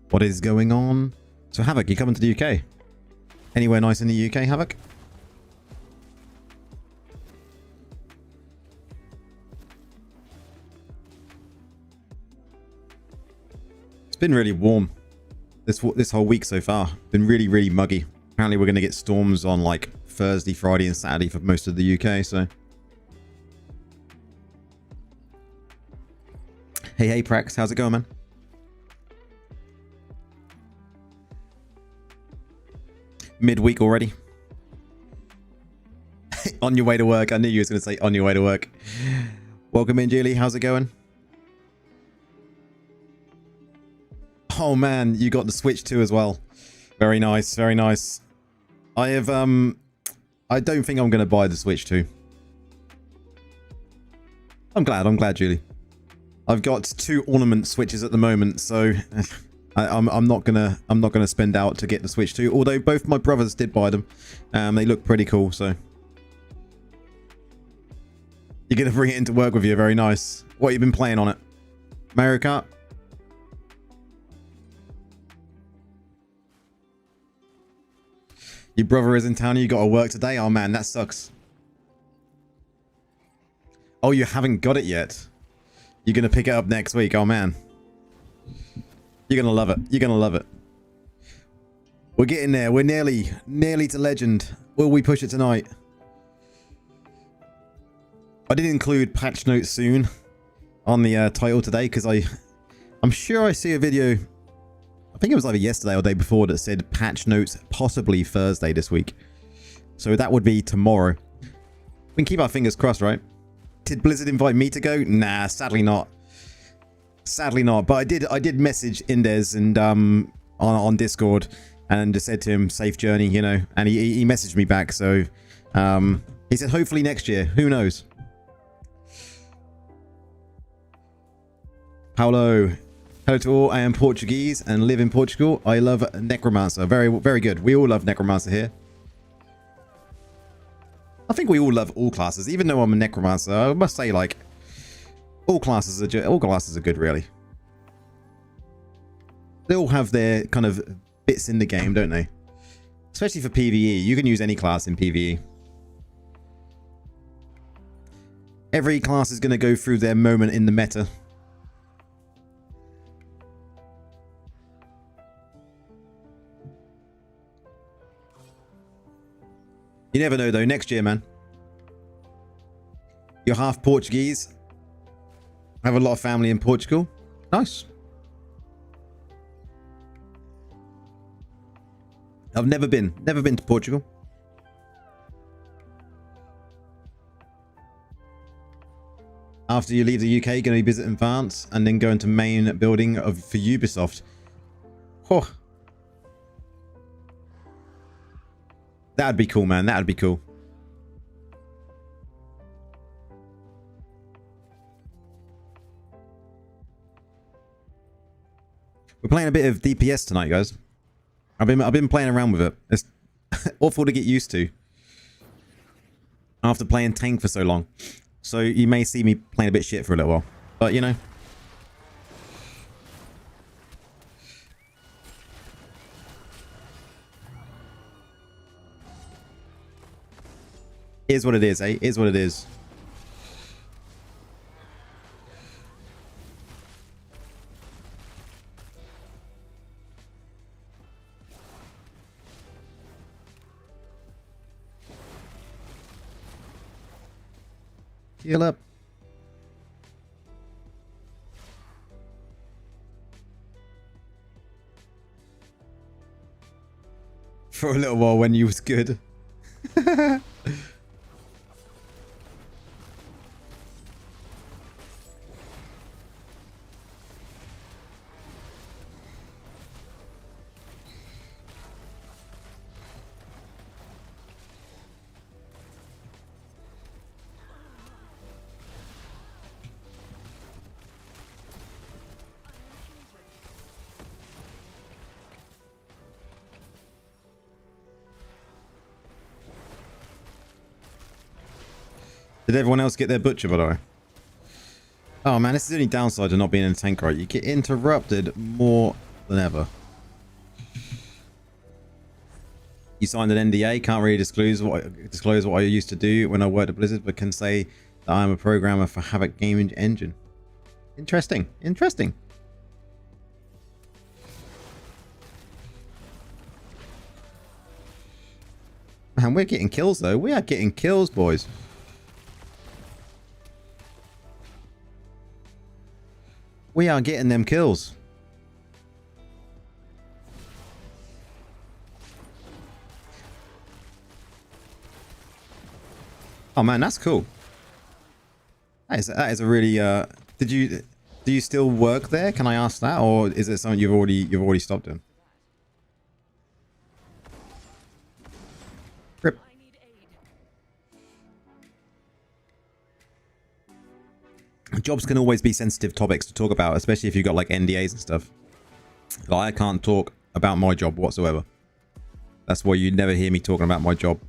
What is going on? So Havoc, you coming to the UK? Anywhere nice in the UK, Havoc? It's been really warm this whole week so far. Been really muggy. Apparently we're going to get storms on like Thursday, Friday and Saturday for most of the UK, so. Hey Prax, how's it going, man? Midweek already. On your way to work. I knew you was going to say on your way to work. Welcome in, Julie. How's it going? Oh man, you got the Switch 2 as well. Very nice, very nice. I have I don't think I'm going to buy the Switch 2. I'm glad, Julie. I've got 2 ornament switches at the moment, so I'm not gonna spend out to get the Switch 2. Although both my brothers did buy them, they look pretty cool. So you're gonna bring it into work with you. Very nice. What have you been playing on it? Mario Kart. Your brother is in town. You got to work today. Oh man, that sucks. Oh, you haven't got it yet. You're gonna pick it up next week. Oh man. You're gonna love it. You're gonna love it. We're getting there. We're nearly to legend. Will we push it tonight? I did include patch notes soon on the title today because I'm sure I see a video. I think it was either yesterday or the day before that said patch notes possibly Thursday this week. So that would be tomorrow. We can keep our fingers crossed, right? Did Blizzard invite me to go? Nah, sadly not. Sadly not, but I did message Indes and on Discord and just said to him safe journey, you know, and he messaged me back. So he said hopefully next year. Who knows? Paulo, hello to all. I am Portuguese and live in Portugal. I love Necromancer. Very good. We all love Necromancer here. I think we all love all classes, even though I'm a Necromancer. I must say, like, all classes are good, really. They all have their kind of bits in the game, don't they? Especially for PvE. You can use any class in PvE. Every class is going to go through their moment in the meta. You never know, though. Next year, man. You're half Portuguese. I have a lot of family in Portugal. Nice. I've never been to Portugal. After you leave the UK, going to be visiting France and then going to main building for Ubisoft. Oh. That'd be cool, man. That'd be cool. We're playing a bit of DPS tonight, guys. I've been playing around with it. It's awful to get used to after playing tank for so long. So you may see me playing a bit shit for a little while, but you know. Is what it is, eh? Is what it is. Heal up. For a little while when you was good. Did everyone else get their butcher, by the way? Oh man, this is the only downside of not being in a tank, right? You get interrupted more than ever. You signed an NDA. Can't really disclose what I used to do when I worked at Blizzard, but can say that I'm a programmer for Havoc Game Engine. Interesting. Interesting. Man, we're getting kills though. We are getting kills, boys. We are getting them kills. Oh man, that's cool. That is a really do you still work there? Can I ask that, or is it something you've already stopped doing? Rip. Jobs can always be sensitive topics to talk about, especially if you've got like NDAs and stuff. Like, I can't talk about my job whatsoever. That's why you never hear me talking about my job.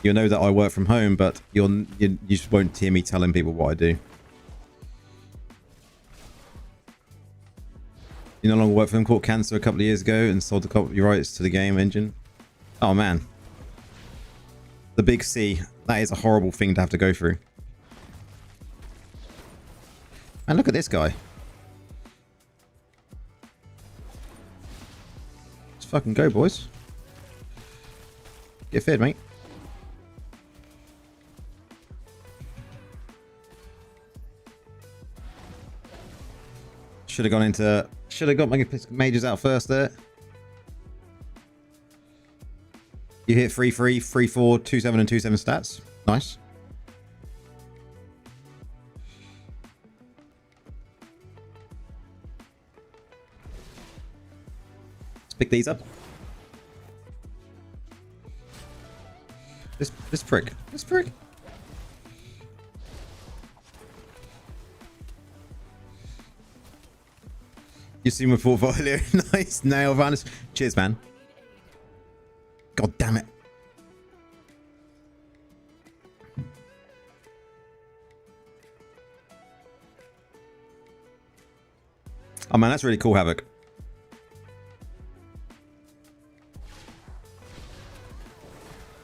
You'll know that I work from home, but you just won't hear me telling people what I do. You no longer work for them. Caught cancer a couple of years ago and sold the copyrights to the game engine. Oh man, the big C. That is a horrible thing to have to go through. And look at this guy. Let's fucking go, boys. Get fed, mate. Should have gone into... Should have got my mages out first there. You hit 3-3, 3-4, 2-7 and 2-7 stats. Nice. Let's pick these up. This prick. This prick. You see my portfolio. Nice. Nail vanish. Cheers, man. God damn it. Oh man, that's really cool, Havoc.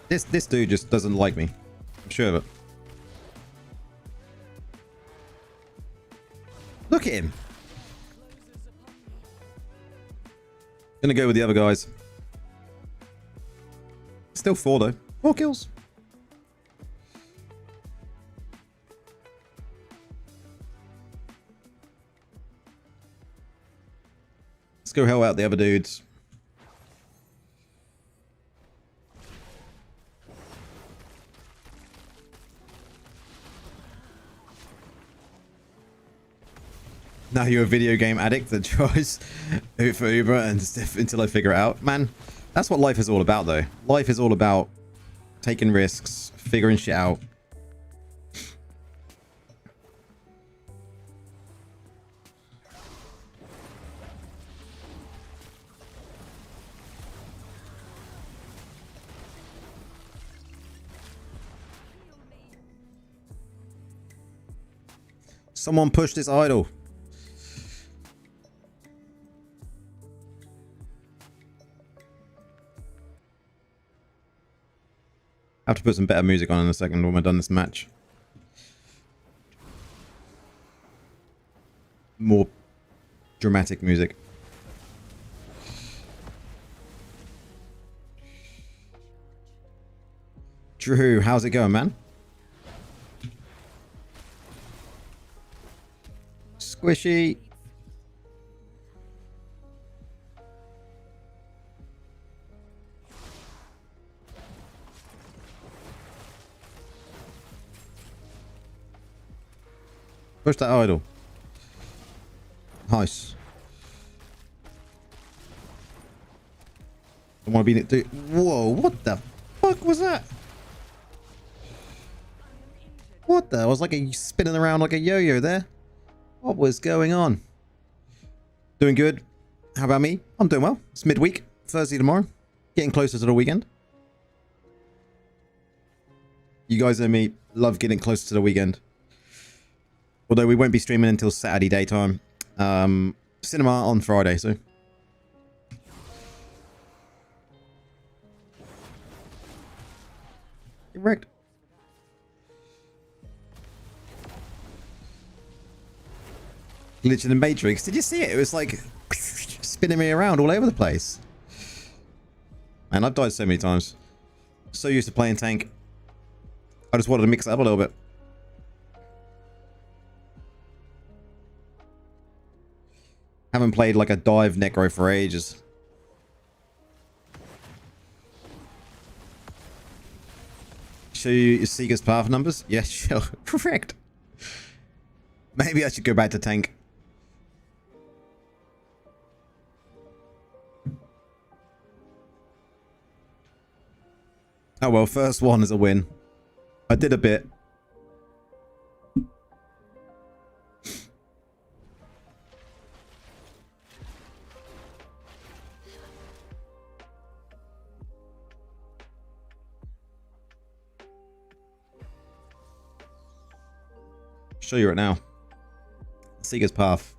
This dude just doesn't like me. I'm sure of it. Look at him. Gonna go with the other guys. Still 4 though. 4 kills. Let's go help out the other dudes. Now you're a video game addict that tries for Uber and stuff until I figure it out. Man, that's what life is all about though. Life is all about taking risks, figuring shit out. Someone push this idol. I have to put some better music on in a second when we're done this match. More dramatic music. Drew, how's it going, man? Squishy. Push that idol. Nice. Don't want to be... Dude. Whoa, what the fuck was that? What the? I was like spinning around like a yo-yo there. What was going on? Doing good. How about me? I'm doing well. It's midweek. Thursday tomorrow. Getting closer to the weekend. You guys know me. Love getting closer to the weekend. Although we won't be streaming until Saturday daytime. Cinema on Friday, so. correct. Glitch in the Matrix. Did you see it? It was like spinning me around all over the place. Man, I've died so many times. So used to playing tank. I just wanted to mix it up a little bit. Haven't played like a dive Necro for ages. Show you your Seeker's Path numbers? Yes, sure. Correct. Maybe I should go back to tank. Oh well, first one is a win. I did a bit. Show you it now. Seeker's Path.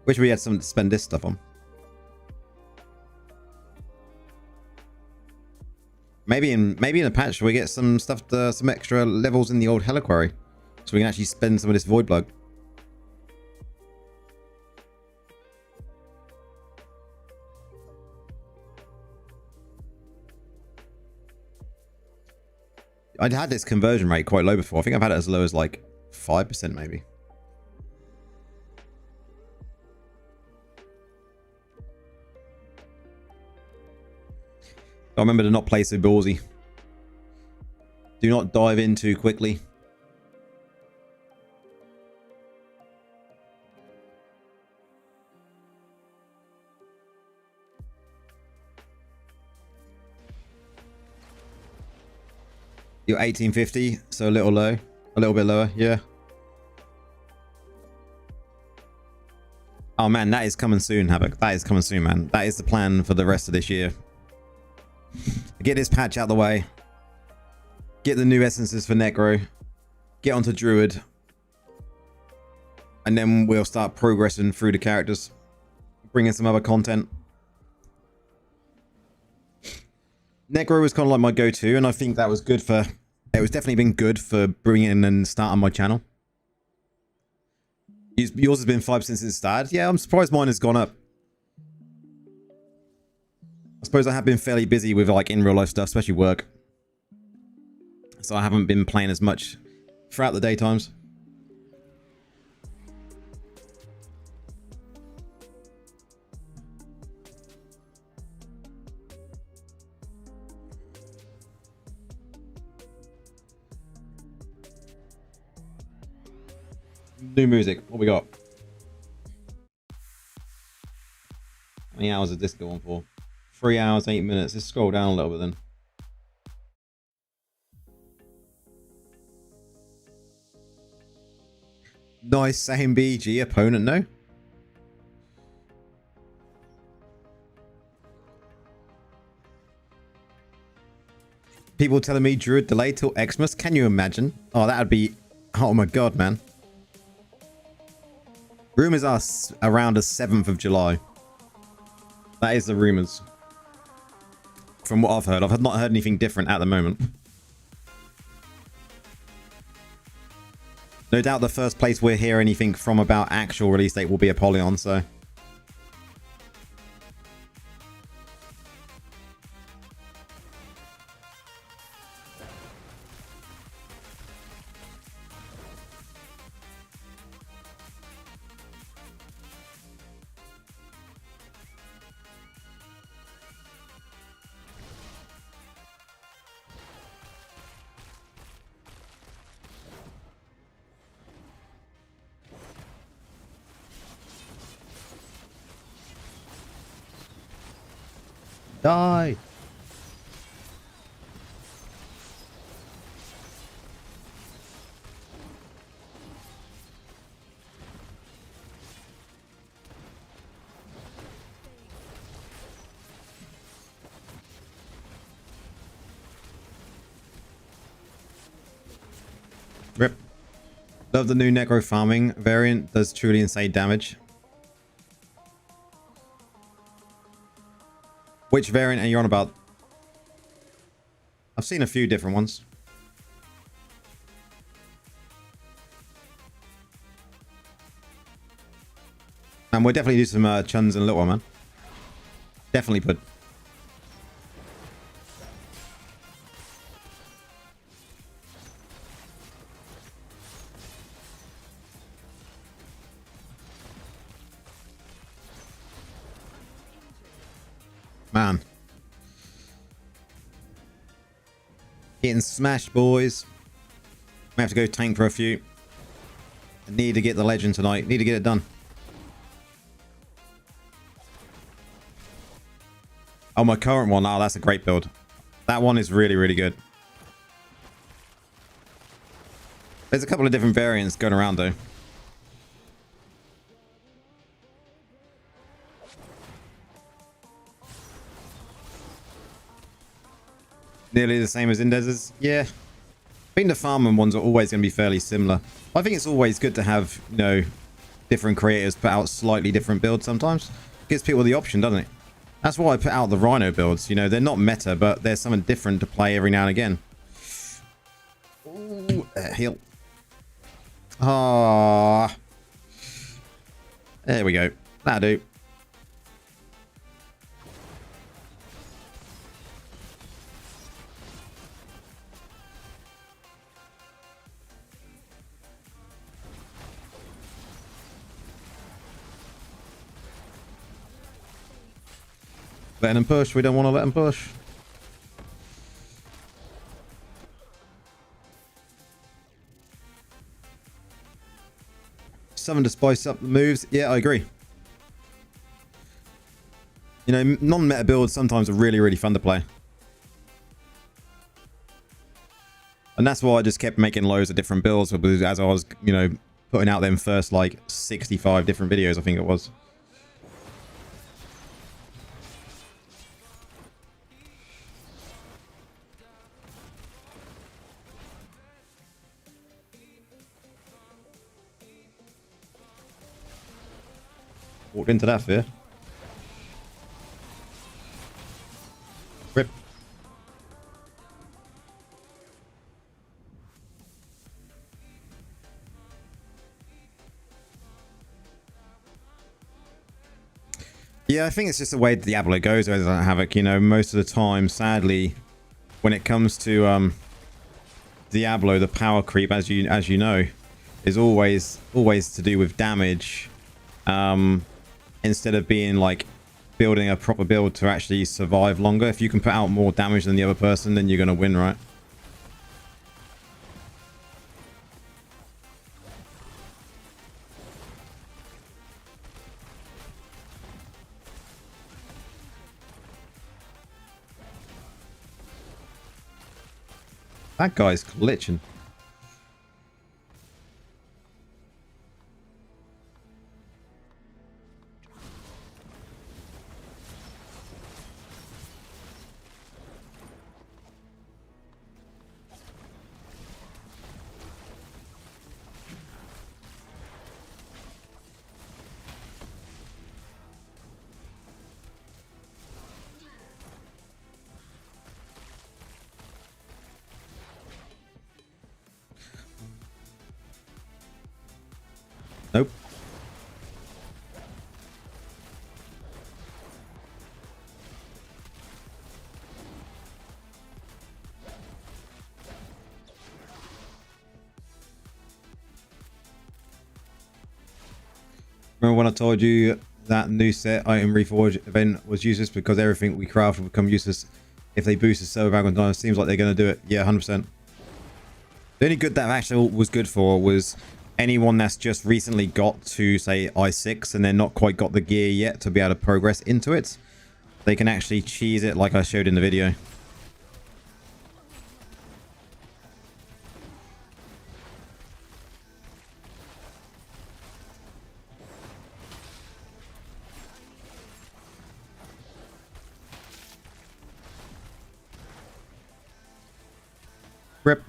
Wish we had something to spend this stuff on. Maybe in a patch we get some stuff, some extra levels in the old Heliquary, so we can actually spend some of this Void Plug. I'd had this conversion rate quite low before. I think I've had it as low as like 5% maybe. I remember to not play so ballsy. Do not dive in too quickly. You're 1850, so a little low. A little bit lower, yeah. Oh man, that is coming soon, Havoc. That is coming soon, man. That is the plan for the rest of this year. Get this patch out of the way. Get the new essences for Necro. Get onto Druid. And then we'll start progressing through the characters. Bring in some other content. Necro was kind of like my go-to, and I think that was good for... It was definitely been good for bringing and starting my channel. Yours has been 5 since it started. Yeah, I'm surprised mine has gone up. I suppose I have been fairly busy with like in real life stuff, especially work. So I haven't been playing as much throughout the daytimes. New music. What we got? How many hours did this go on for? 3 hours, 8 minutes. Let's scroll down a little bit then. Nice, same BG. Opponent, no? People telling me Druid delayed till Xmas. Can you imagine? Oh, that would be... Oh my god, man. Rumors are around the 7th of July. That is the rumors. From what I've heard. I've not heard anything different at the moment. No doubt the first place we'll hear anything from about actual release date will be Apollyon, so... Die! Rip. Love the new Necro farming variant. Does truly insane damage. Which variant are you on about? I've seen a few different ones. And we'll definitely do some chuns in a little while, man. Definitely put. Man. Getting smashed, boys. May have to go tank for a few. I need to get the legend tonight. Need to get it done. Oh, my current one. Oh, that's a great build. That one is really, really good. There's a couple of different variants going around, though. Nearly the same as Indez's. Yeah. I think the farming ones are always going to be fairly similar. I think it's always good to have, you know, different creators put out slightly different builds sometimes. Gives people the option, doesn't it? That's why I put out the Rhino builds. You know, they're not meta, but there's something different to play every now and again. Ooh, heal. Ah. There we go. That'll do. Letting them push. We don't want to let them push. Something to spice up the moves. Yeah, I agree. You know, non-meta builds sometimes are really, really fun to play. And that's why I just kept making loads of different builds as I was, you know, putting out them first, like, 65 different videos, I think it was. Walked into that fear. Rip. Yeah, I think it's just the way Diablo goes as Havoc. You know, most of the time, sadly, when it comes to Diablo, the power creep, as you know, is always to do with damage. Instead of being like building a proper build to actually survive longer. If you can put out more damage than the other person, then you're going to win, right? That guy's glitching. Nope. Remember when I told you that new set item reforge event was useless because everything we craft will become useless if they boost the server back on time? Seems like they're going to do it. Yeah, 100%. The only good that actually was good for was anyone that's just recently got to, say, I6 and they're not quite got the gear yet to be able to progress into it. They can actually cheese it like I showed in the video. Rip.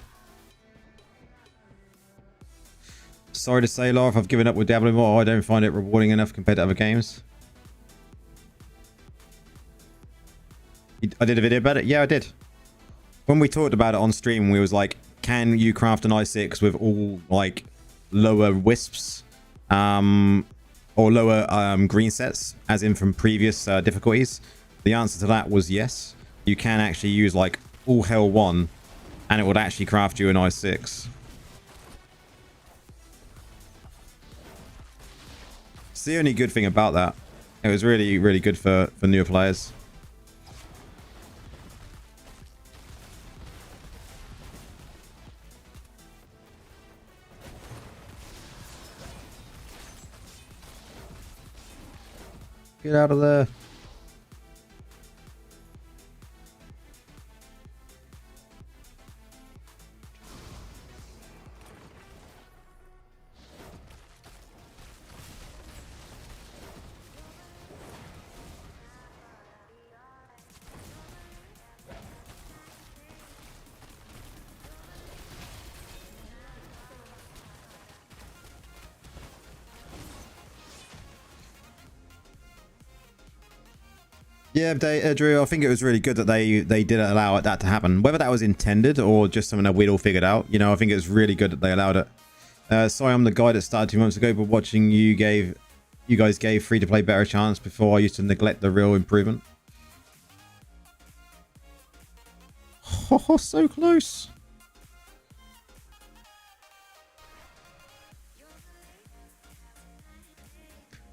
Sorry to say, Laura, if I've given up with Diablo more, I don't find it rewarding enough compared to other games. I did a video about it? Yeah, I did. When we talked about it on stream, we was like, can you craft an i6 with all, like, lower wisps? Or lower green sets, as in from previous difficulties? The answer to that was yes. You can actually use, like, all hell 1, and it would actually craft you an i6. It's the only good thing about that. It was really, really good for newer players. Get out of there. Yeah, Drew, I think it was really good that they did allow that to happen. Whether that was intended or just something that we'd all figured out, you know, I think it was really good that they allowed it. Sorry, I'm the guy that started 2 months ago, but watching you guys gave free-to-play better chance before I used to neglect the real improvement. Oh, so close.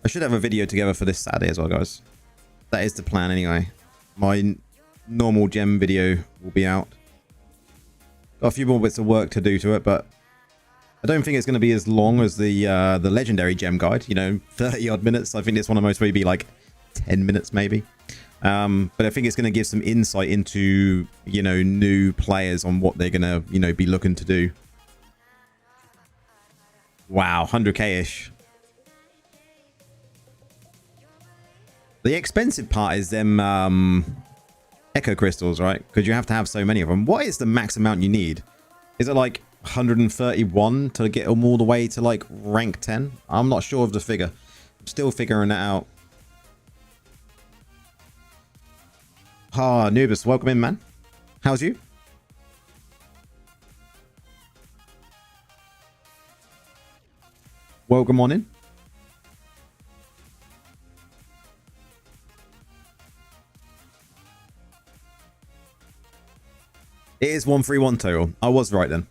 I should have a video together for this Saturday as well, guys. That is the plan anyway. My normal gem video will be out. Got a few more bits of work to do to it, but I don't think it's going to be as long as the legendary gem guide. You know, 30 odd minutes. I think this one will most probably be like 10 minutes maybe. But I think it's going to give some insight into, you know, new players on what they're going to, you know, be looking to do. Wow, 100k-ish. The expensive part is them echo crystals, right? Because you have to have so many of them. What is the max amount you need? Is it like 131 to get them all the way to like rank 10? I'm not sure of the figure. I'm still figuring that out. Ah, Nubus, welcome in, man. How's you? Welcome on in. It is 131 total. I was right then.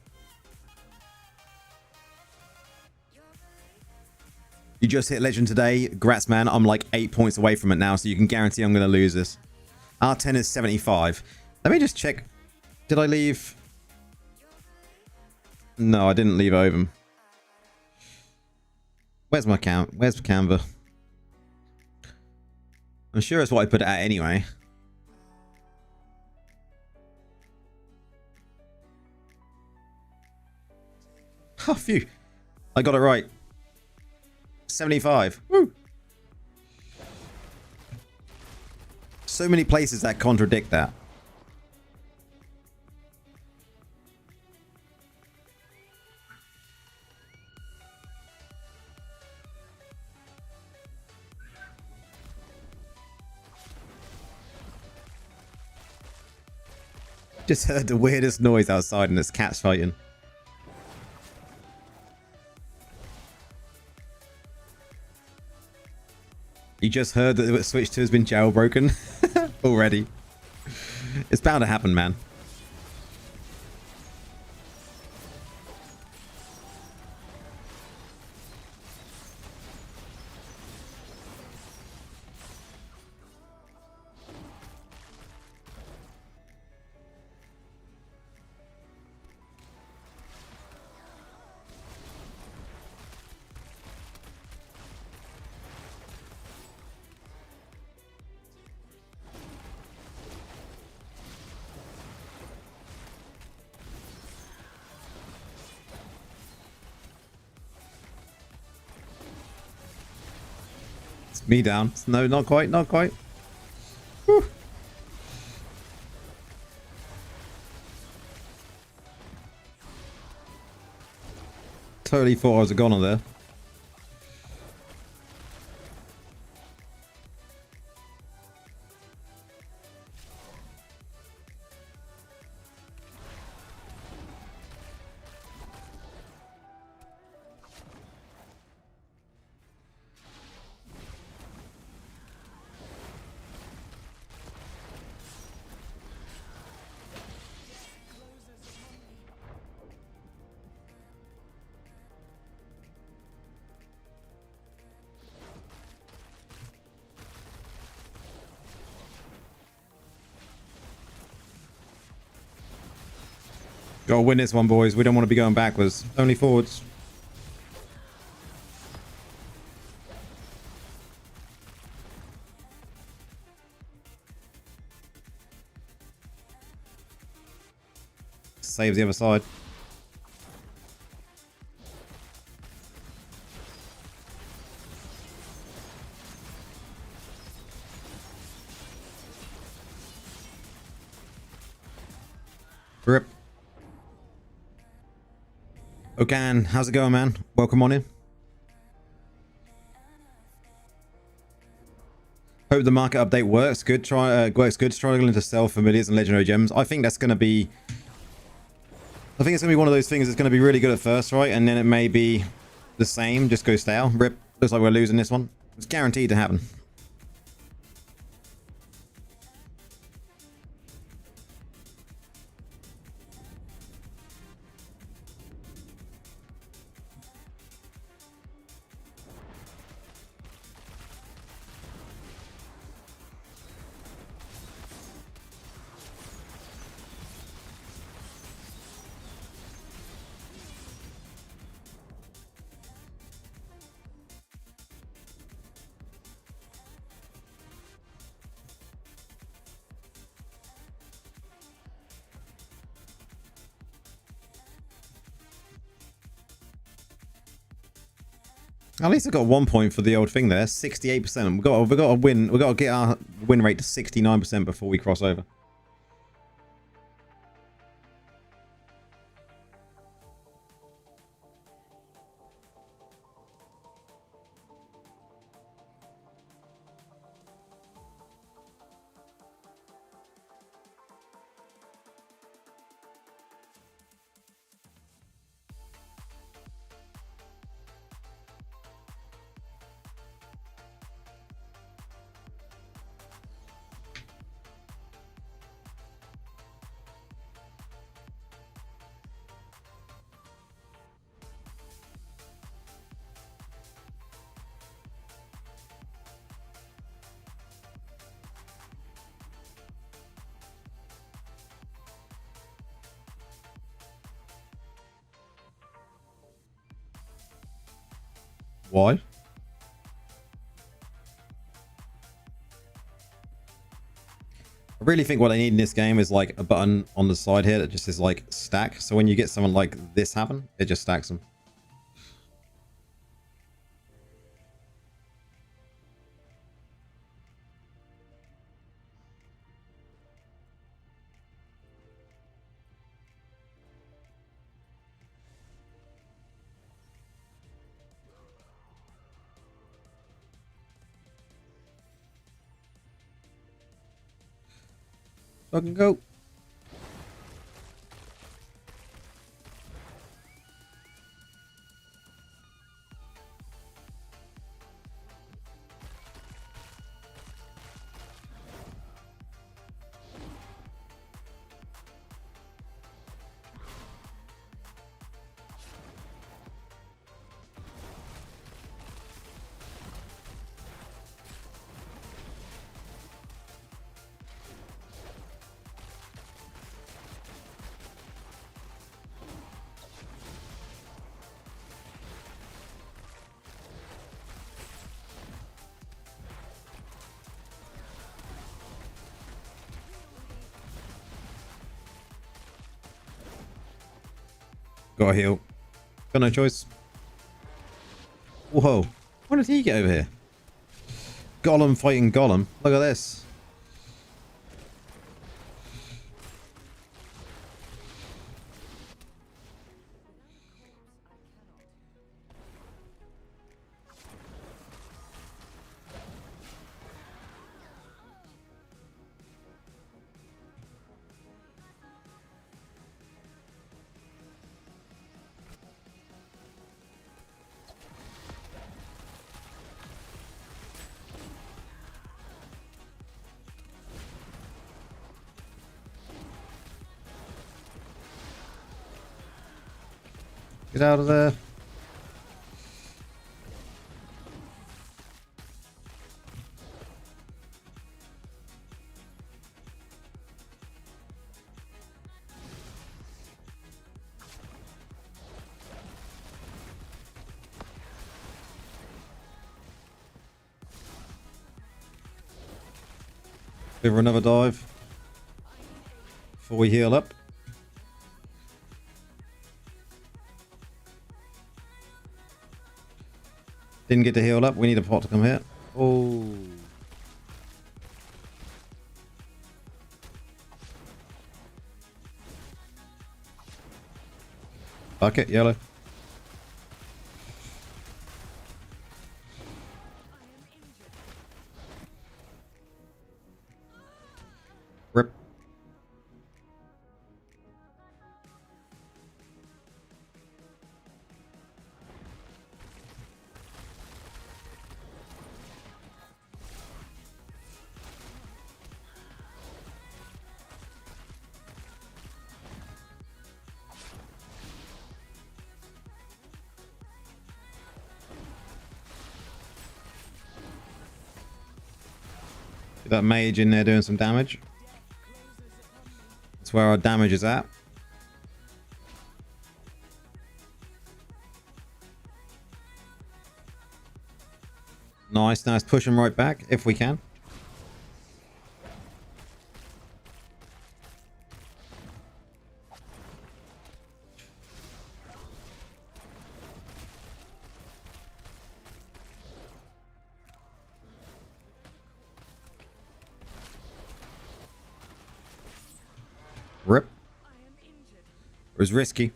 You just hit legend today. Grats, man. I'm like 8 points away from it now, so you can guarantee I'm going to lose this. R10 is 75. Let me just check. Did I leave? No, I didn't leave Ovum. Where's my count? Where's the Canva? I'm sure it's what I put it at anyway. Oh, phew. I got it right. 75. Woo. So many places that contradict that. Just heard the weirdest noise outside and it's cats fighting. You just heard that the Switch 2 has been jailbroken already. It's bound to happen, man. Me down. No, not quite, not quite. Whew. Totally thought I was a goner there. Gotta win this one, boys. We don't want to be going backwards. Only forwards. Saves the other side. Rip. Ogan, how's it going, man? Welcome on in. Hope the market update works good. Works good. Struggling to sell familiars and legendary gems. I think that's going to be. I think it's going to be one of those things that's going to be really good at first, right? And then it may be the same, just go stale. Rip. Looks like we're losing this one. It's guaranteed to happen. At least I got 1 point for the old thing there. 68%. We got to win. We got to get our win rate to 69% before we cross over. Why? I really think what I need in this game is like a button on the side here that just is like stack. So when you get someone like this happen, it just stacks them. Fucking go. Gotta heal. Got no choice. Whoa. Why did he get over here? Golem fighting Golem. Look at this. Get out of there. Give her another dive before we heal up. Didn't get to heal up. We need a pot to come here. Oh. Bucket, yellow. Rip. Get that mage in there doing some damage. That's where our damage is at. Nice, nice. Push him right back if we can. Rip. It was risky.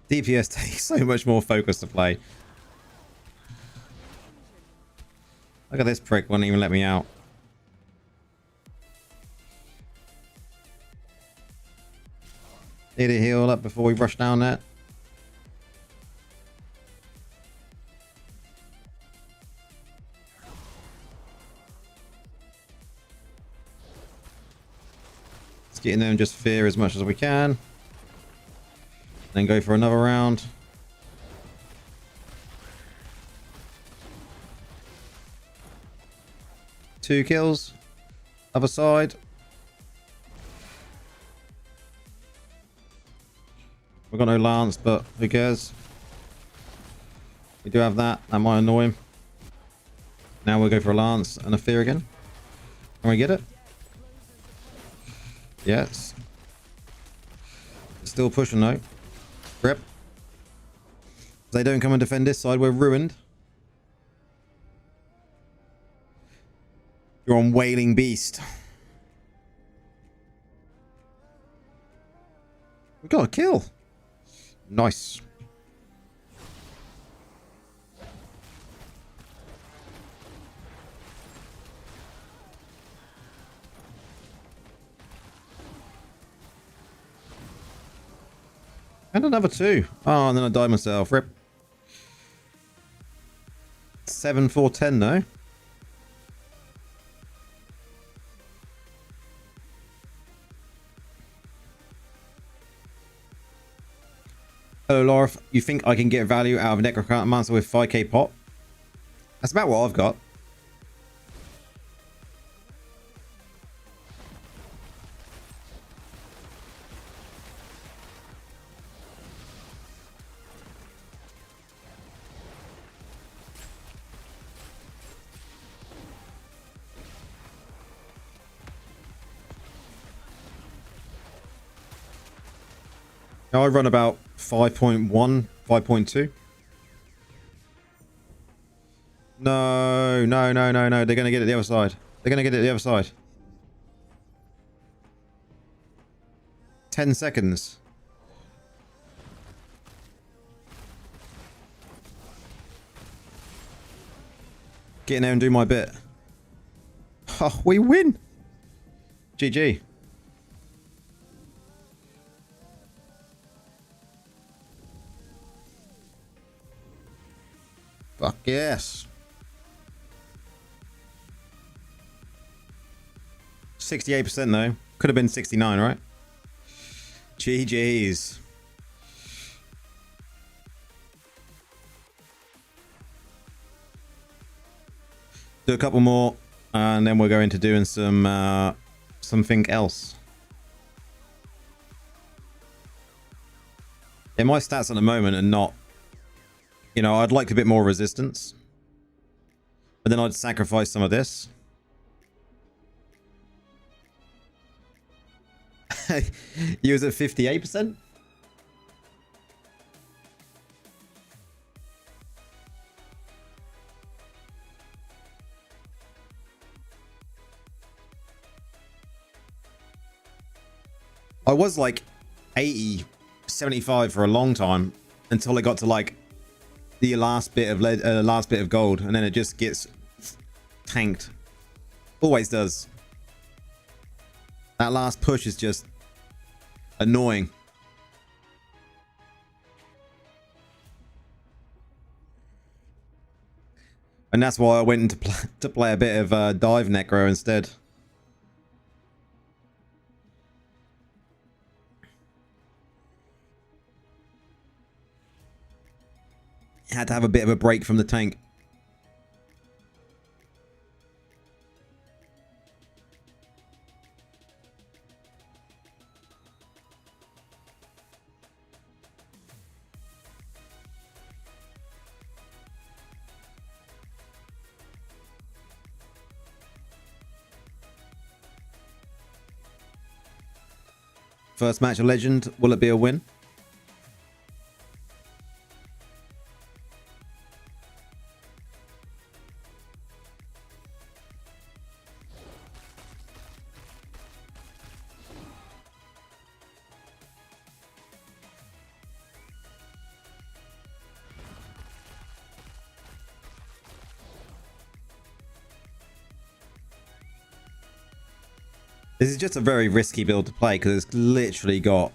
DPS takes so much more focus to play. Look at this prick, won't even let me out. Need to heal up before we rush down there. Let's get in there and just fear as much as we can. Then go for another round. Two kills. Other side. We've got no lance, but who cares? We do have that. That might annoy him. Now we'll go for a lance and a fear again. Can we get it? Yes. Still pushing though. Rip. If they don't come and defend this side, we're ruined. You're on Wailing Beast. We got a kill. Nice. And another two. Oh, and then I died myself. Rip. 7-4-10 though. Hello, Laura. You think I can get value out of Necromancer with 5k pot? That's about what I've got. I run about 5.1, 5.2. No, no, no, no, no. They're going to get it the other side. They're going to get it the other side. 10 seconds. Get in there and do my bit. Oh, we win. GG. Fuck yes. 68% though. Could have been 69, right? GG's. Do a couple more, and then we'll go into doing some something else. Yeah, my stats at the moment are not, you know, I'd like a bit more resistance, but then I'd sacrifice some of this. You was at 58%? I was like 80, 75 for a long time until it got to like the last bit of last bit of gold, and then it just gets tanked. Always does. That last push is just annoying. And that's why I went into to play a bit of dive Necro instead. Had to have a bit of a break from the tank. First match of Legend, will it be a win? This is just a very risky build to play because it's literally got...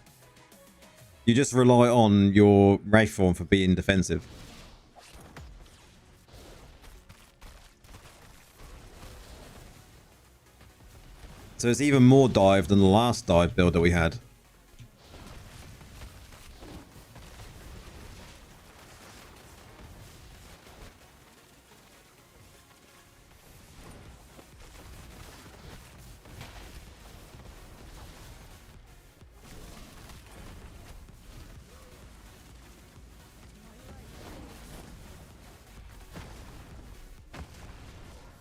You just rely on your Wraith form for being defensive. So it's even more dive than the last dive build that we had.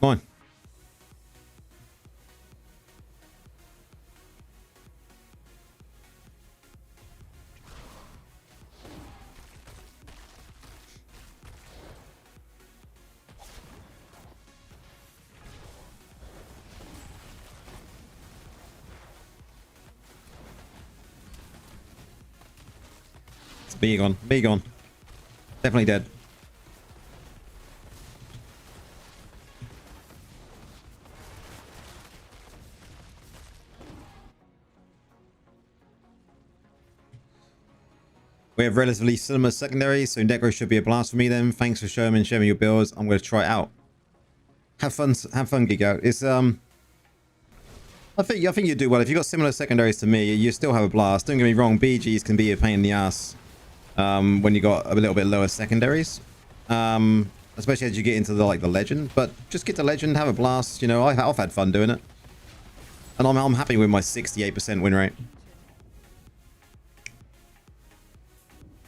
Come on. Be gone. Be gone. Definitely dead. We have relatively similar secondaries, so Necro should be a blast for me then. Thanks for showing me and sharing your builds. I'm going to try it out. Have fun, Geek Out. It's I think you do well. If you've got similar secondaries to me, you still have a blast. Don't get me wrong, BGs can be a pain in the ass when you got a little bit lower secondaries. Especially as you get into the legend. But just get to legend, have a blast. You know, I've had fun doing it. And I'm happy with my 68% win rate.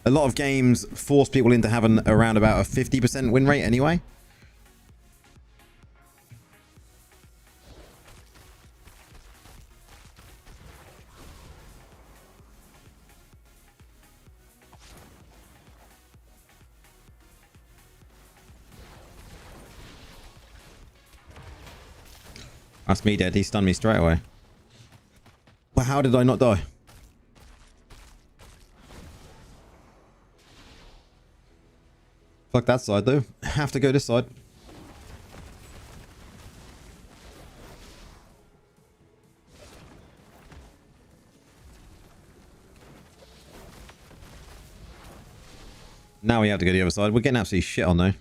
A lot of games force people into having around about a 50% win rate anyway. That's me dead. He stunned me straight away. Well, how did I not die? Fuck that side though. Have to go this side. Now we have to go to the other side. We're getting absolutely shit on though.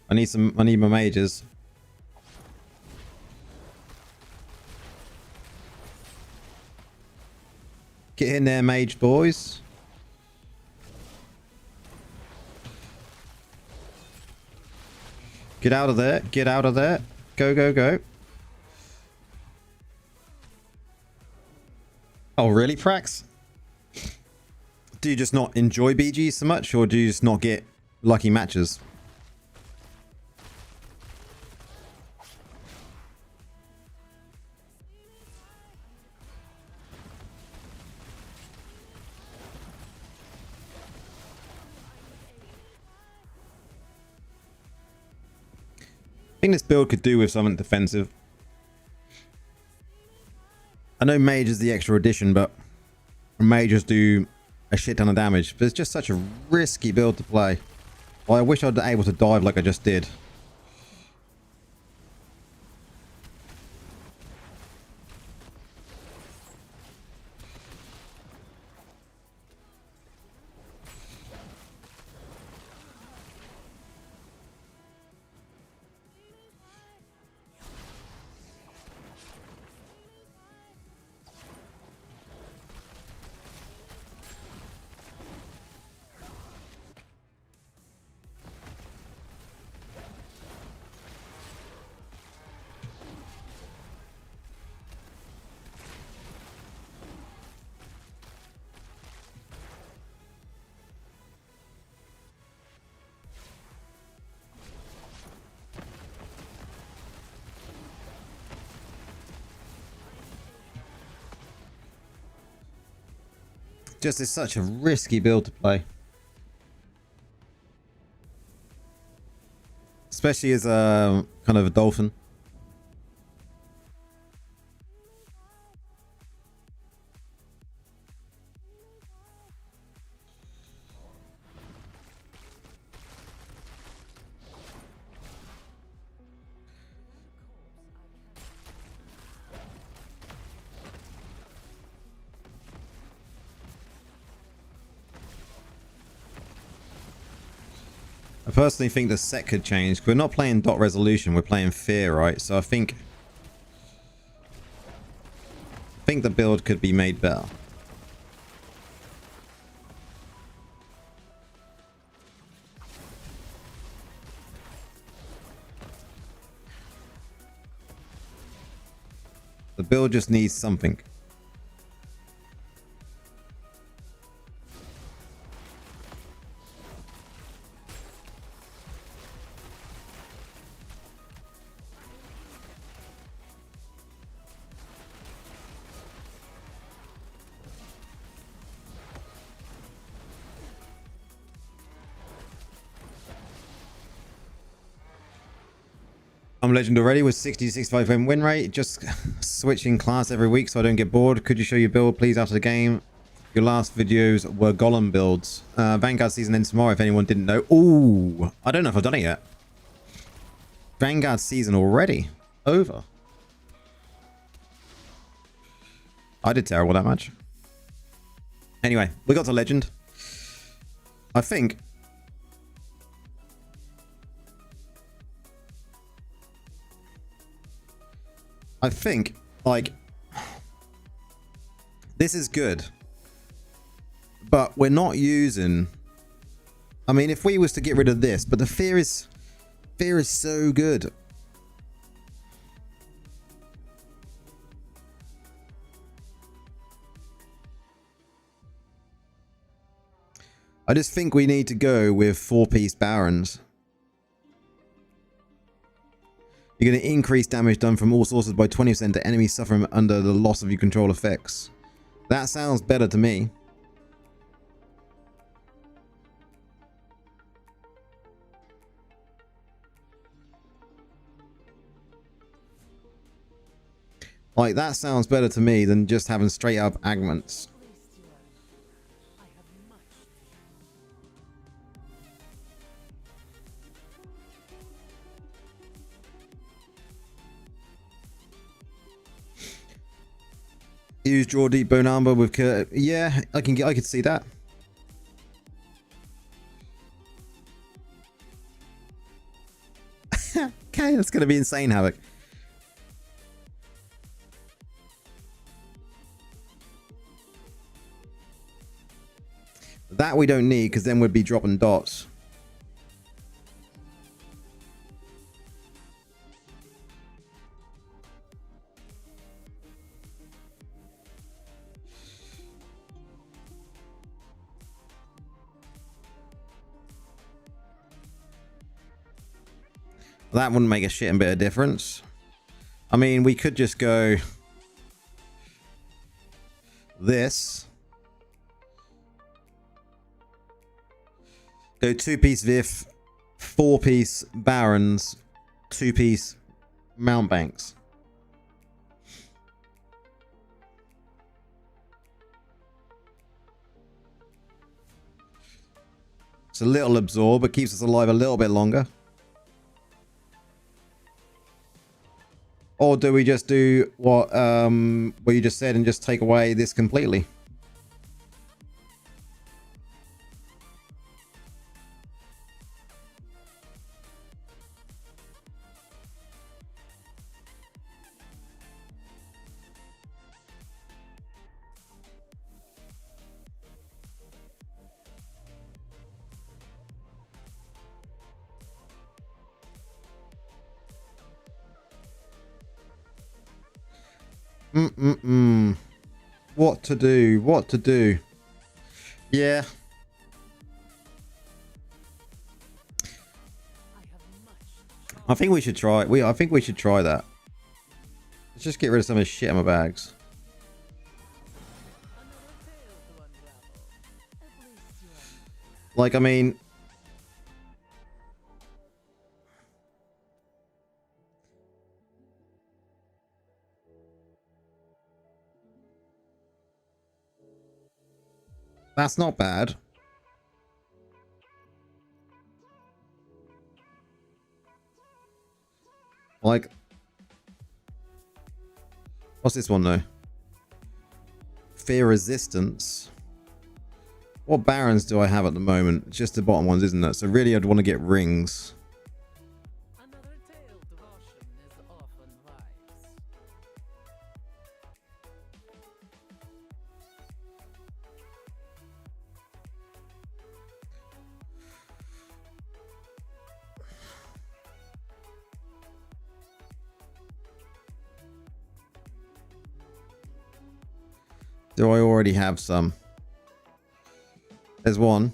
I need my mages. Get in there, mage boys. Get out of there. Get out of there. Go, go, go. Oh, really, Prax? Do you just not enjoy BG so much, or do you just not get lucky matches? I think this build could do with something defensive. I know mage is the extra addition, but mages do a shit ton of damage. But it's just such a risky build to play. Well, I wish I'd been able to dive like I just did. Just is such a risky build to play. Especially as a kind of a dolphin. I personally think the set could change. We're not playing dot resolution, we're playing fear, right? So I think the build could be made better. The build just needs something. I'm legend already with 60 to 65 win rate. Just switching class every week so I don't get bored. Could you show your build please after the game? Your last videos were golem builds. Vanguard season ends tomorrow if anyone didn't know. Ooh, I don't know if I've done it yet. Vanguard season already over. I did terrible that much. Anyway, we got to legend. I think like this is good, but we're not using, I mean, if we was to get rid of this, but the fear is so good. I just think we need to go with 4-piece barons. You're going to increase damage done from all sources by 20% to enemies suffering under the loss of your control effects. That sounds better to me. Like, that sounds better to me than just having straight up agments. Use draw deep bone armor with yeah, I could see that. Okay, that's gonna be insane, Havoc. That we don't need, because then we'd be dropping dots. That wouldn't make a shit and bit of difference. I mean, we could just go this. Go 2-piece Vif, 4-piece Barons, 2-piece Mountebanks. It's a little absorb, but keeps us alive a little bit longer. Or do we just do what you just said and just take away this completely? What to do? What to do? Yeah. I think we should try. I think we should try that. Let's just get rid of some of this shit in my bags. Like, I mean, that's not bad. Like, what's this one though? Fear resistance. What barons do I have at the moment? It's just the bottom ones, isn't it? So really I'd want to get rings. Do I already have some? There's one.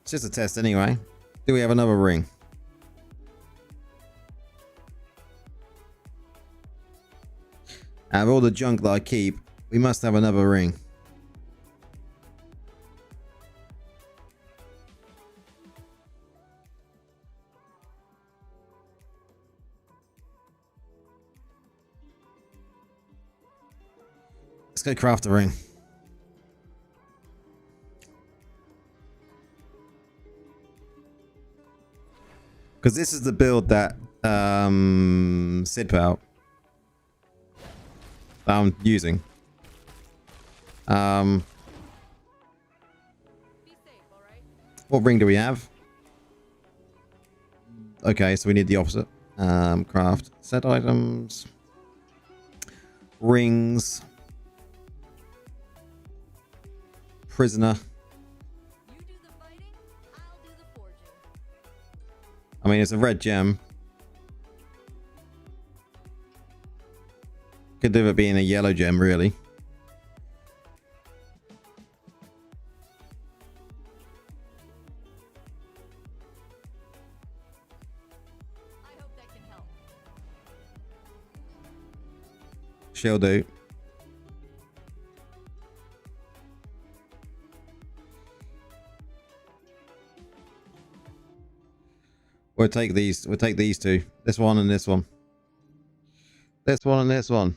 It's just a test anyway. Do we have another ring? Out of all the junk that I keep, we must have another ring. Let's go craft a ring. Because this is the build that Sid put out. That I'm using. What ring do we have? Okay, so we need the opposite. Craft. Set items. Rings. Prisoner. You do the fighting, I'll do the forging. I mean, it's a red gem. Could do it being a yellow gem, really. I hope that can help. She'll do. We'll take these two. This one and this one. This one and this one.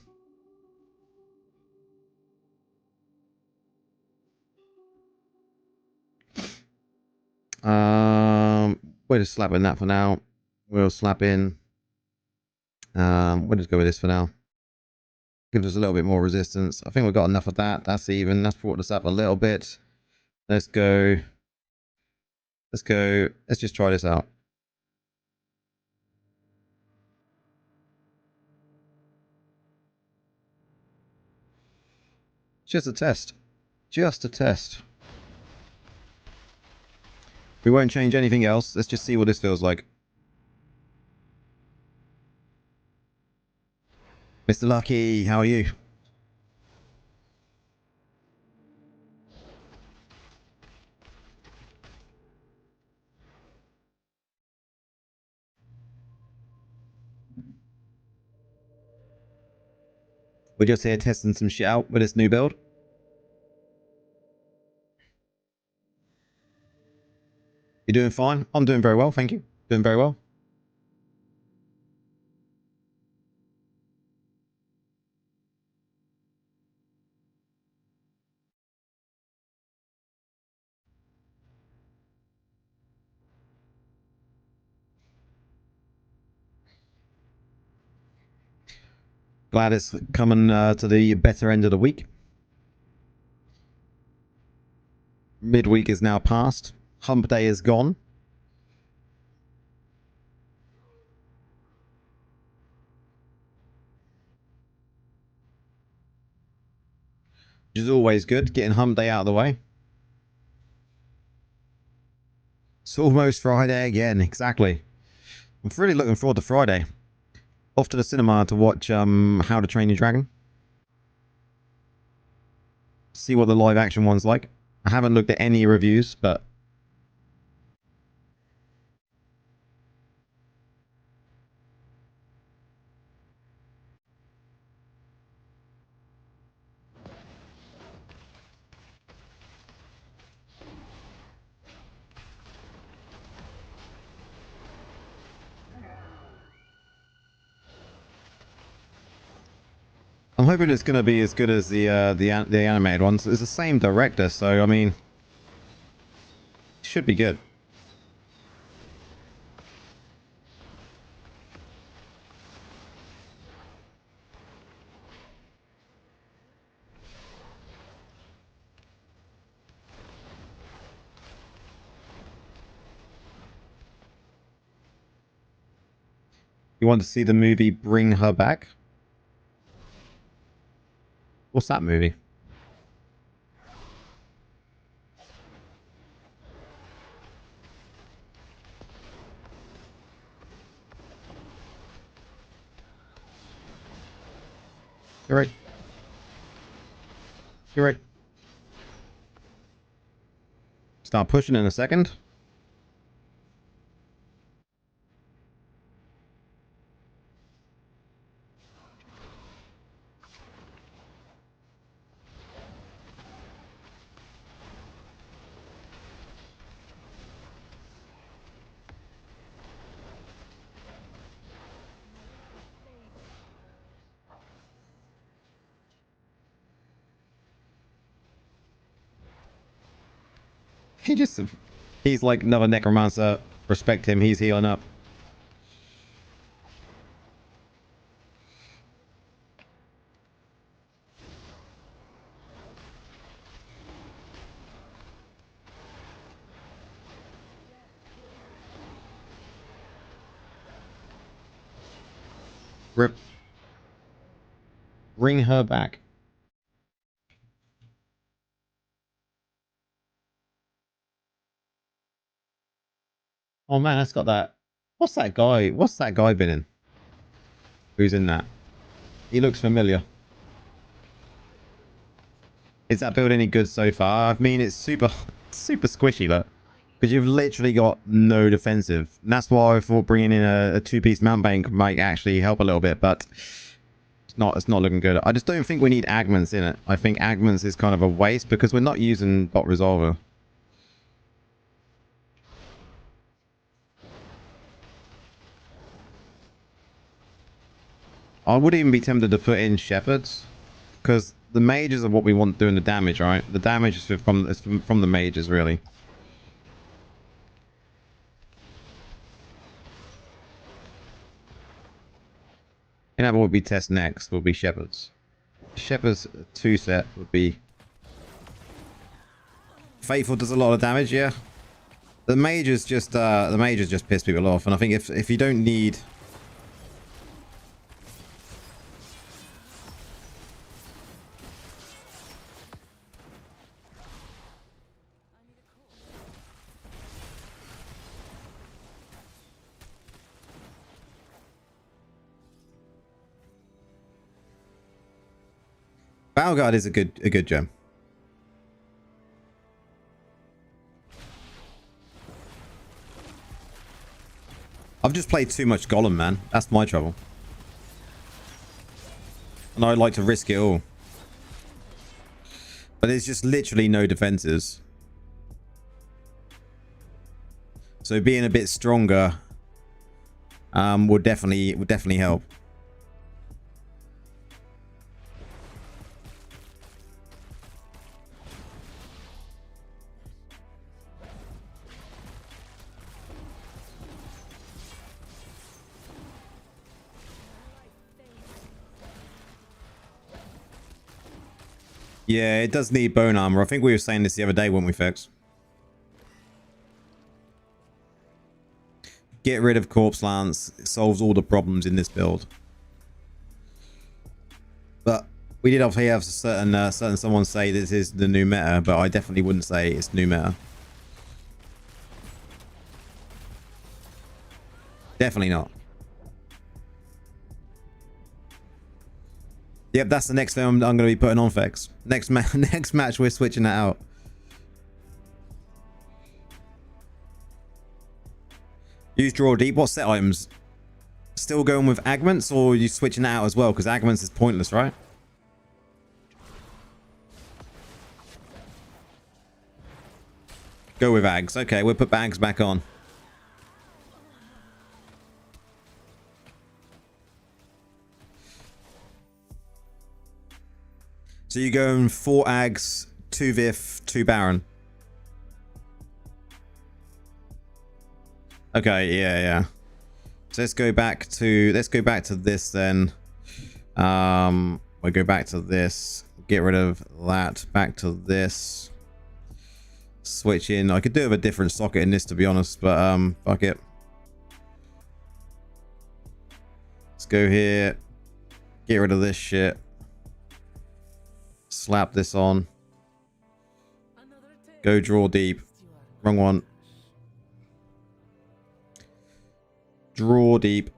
We're just slapping that for now. We'll slap in. We'll just go with this for now. Gives us a little bit more resistance. I think we've got enough of that. That's even. That's brought us up a little bit. Let's go. Let's go. Let's just try this out. Just a test. Just a test. We won't change anything else. Let's just see what this feels like. Mr. Lucky, how are you? We're just here testing some shit out with this new build. You're doing fine? I'm doing very well, thank you. Doing very well. Glad it's coming to the better end of the week. Midweek is now past. Hump day is gone. Which is always good, getting hump day out of the way. It's almost Friday again, exactly. I'm really looking forward to Friday. Off to the cinema to watch How to Train Your Dragon. See what the live action one's like. I haven't looked at any reviews, but I'm hoping it's going to be as good as the animated ones. It's the same director, so I mean, it should be good. You want to see the movie Bring Her Back? What's that movie? You're right. You're right. Start pushing in a second. He's like another necromancer. Respect him, he's healing up. Rip. Bring her back. Oh man, that's got that. What's that guy? What's that guy been in? Who's in that? He looks familiar. Is that build any good so far? I mean, it's super squishy, look. Because you've literally got no defensive. And that's why I thought bringing in a two-piece mount bank might actually help a little bit, but it's not looking good. I just don't think we need Agments in it. I think Agments is kind of a waste because we're not using bot resolver. I would even be tempted to put in shepherds, because the mages are what we want doing the damage, right? The damage is from the mages, really. And that would be test next, will be shepherds. Shepherds 2 set would be... Faithful does a lot of damage, yeah. The mages just piss people off, and I think if you don't need... Battleground is a good gem. I've just played too much Golem, man. That's my trouble. And I'd like to risk it all. But there's just literally no defenses. So being a bit stronger would definitely help. Yeah, it does need bone armor. I think we were saying this the other day, weren't we, Fex? Get rid of Corpse Lance. It solves all the problems in this build. But we did obviously have certain someone say this is the new meta, but I definitely wouldn't say it's new meta. Definitely not. Yep, that's the next thing I'm going to be putting on, Fex. Next match, we're switching that out. Use draw deep. What set items? Still going with Agments, or are you switching that out as well? Because Agments is pointless, right? Go with Ags. Okay, we'll put Ags back on. So you're going 4 Ags, 2 Vif, 2 Baron. Okay, yeah. So let's go back to this then. We'll go back to this. Get rid of that. Back to this. Switch in. I could do with a different socket in this, to be honest, but fuck it. Let's go here. Get rid of this shit. Slap this on. Go draw deep. Wrong one. Draw deep.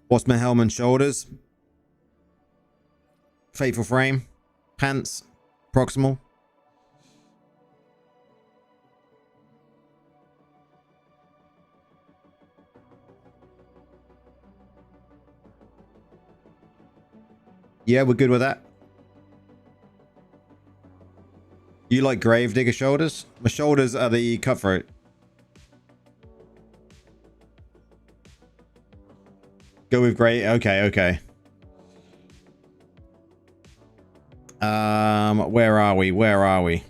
What's my helmet and shoulders? Faithful frame. Pants. Proximal. Yeah, we're good with that. You like Gravedigger shoulders? My shoulders are the cutthroat. Go with Grey. Okay. Where are we?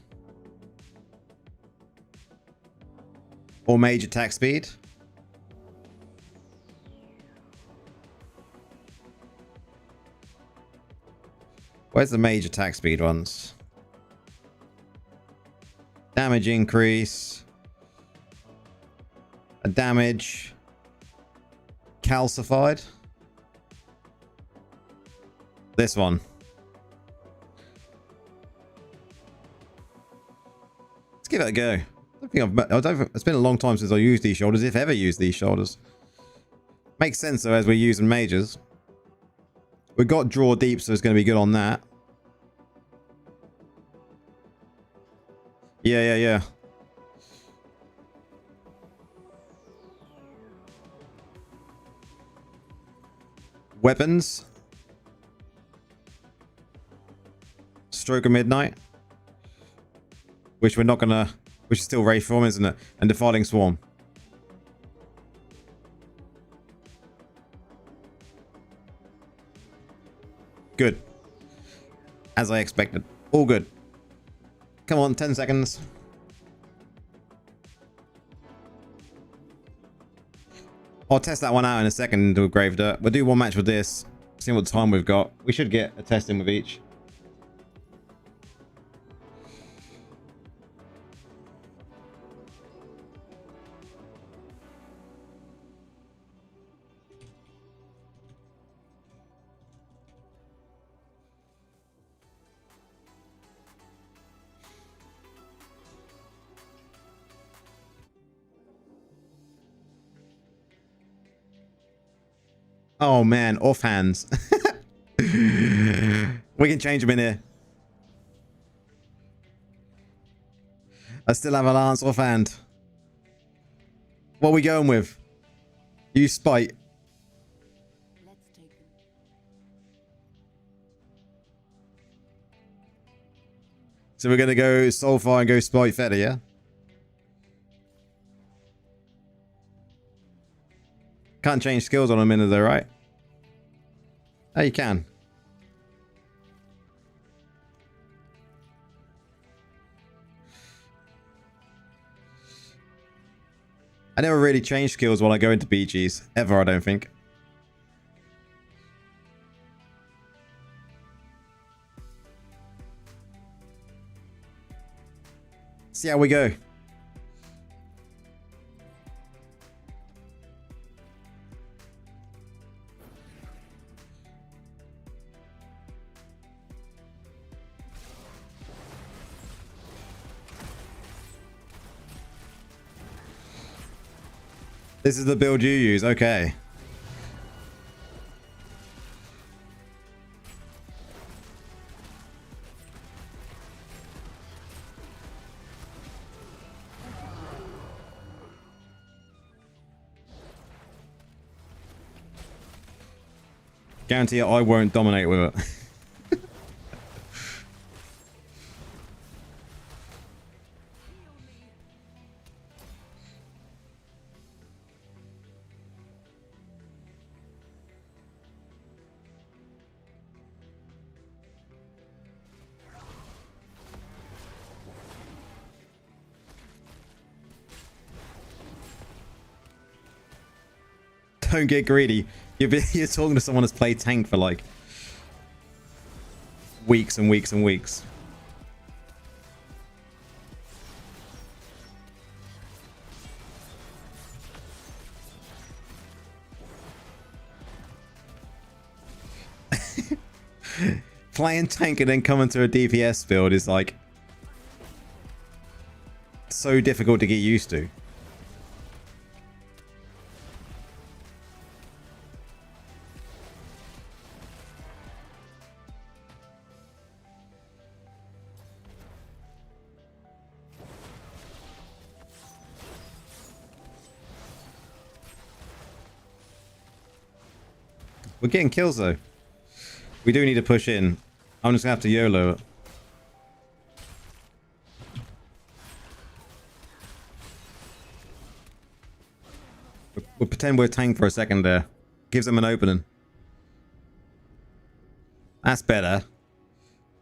Or mage attack speed? Where's the mage attack speed ones? Damage increase. A damage. Calcified. This one. Let's give it a go. It's been a long time since I used these shoulders, if ever used these shoulders. Makes sense though, as we're using mages. We've got draw deep, so it's going to be good on that. Yeah. Weapons. Stroke of Midnight. which we're not gonna, which is still reform, isn't it? And defiling swarm. Good. As I expected. All good. Come on, 10 seconds. I'll test that one out in a second with Grave Dirt. We'll do one match with this. See what time we've got. We should get a test in with each. Oh man, offhands. We can change them in here. I still have a lance offhand. What are we going with? Use spite. So we're gonna go Soulfire and go Spite Feather, yeah? Can't change skills on a minute though, right? Oh, you can. I never really change skills while I go into BGs. Ever, I don't think. See how we go. This is the build you use, okay. Guarantee I won't dominate with it. Don't get greedy. You're talking to someone who's played tank for like weeks and weeks and weeks. Playing tank and then coming to a DPS build is like so difficult to get used to. We're getting kills though. We do need to push in. I'm just gonna have to YOLO it. We'll pretend we're tank for a second there. Gives them an opening. That's better.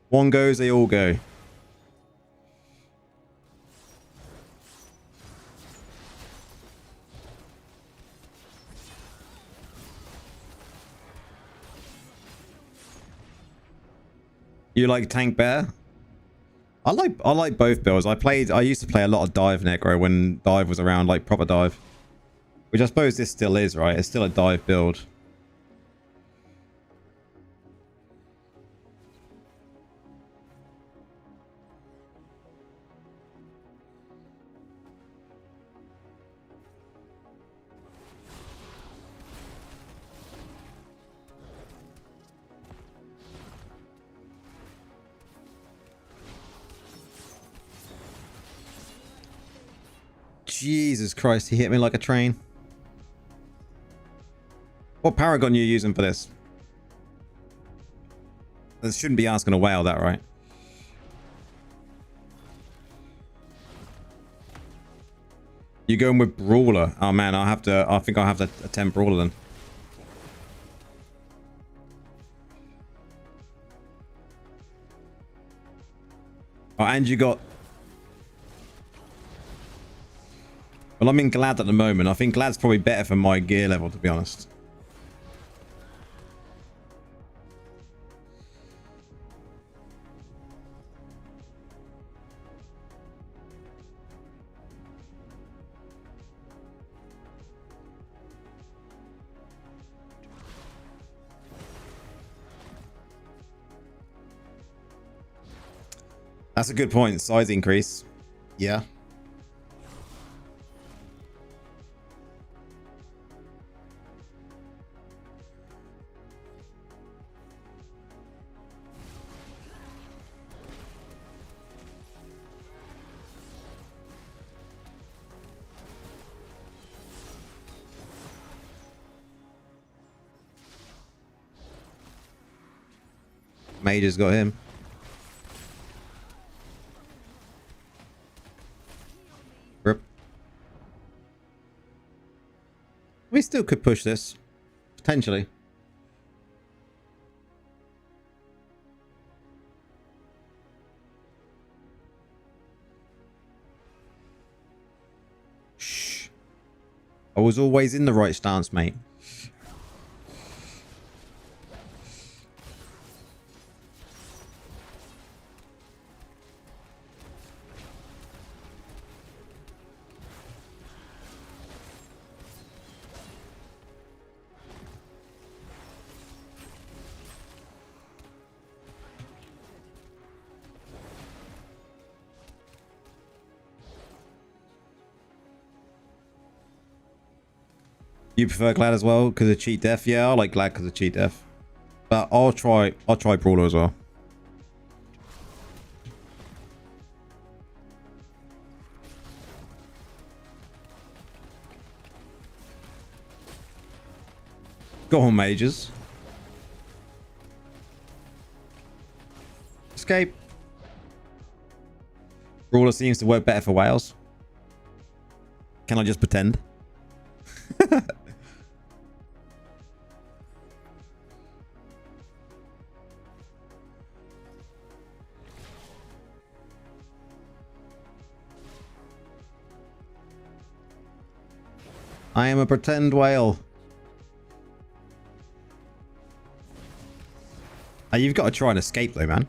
One goes, they all go. You like tank bear? I like both builds. I used to play a lot of dive Necro when dive was around, like proper dive. Which I suppose this still is, right? It's still a dive build. Jesus Christ, he hit me like a train. What Paragon are you using for this? This shouldn't be asking a whale that, right? You going with Brawler? Oh man, I think I'll have to attempt Brawler then. Oh, and you got... Well, I'm in Glad at the moment. I think Glad's probably better for my gear level, to be honest. That's a good point. Size increase. Yeah. Major's got him. Rip. We still could push this. Potentially. Shh. I was always in the right stance, mate. You prefer Glad as well because of cheat death? Yeah, I like Glad because of cheat death. But I'll try Brawler as well. Go on, mages. Escape. Brawler seems to work better for whales. Can I just pretend? I am a pretend whale. Oh, you've got to try and escape though, man.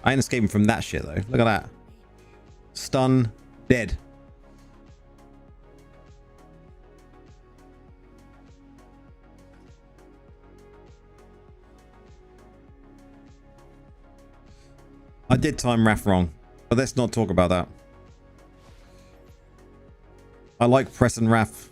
I ain't escaping from that shit though. Look at that. Stun. Dead. I did time Raph wrong. But let's not talk about that. I like pressing Raph.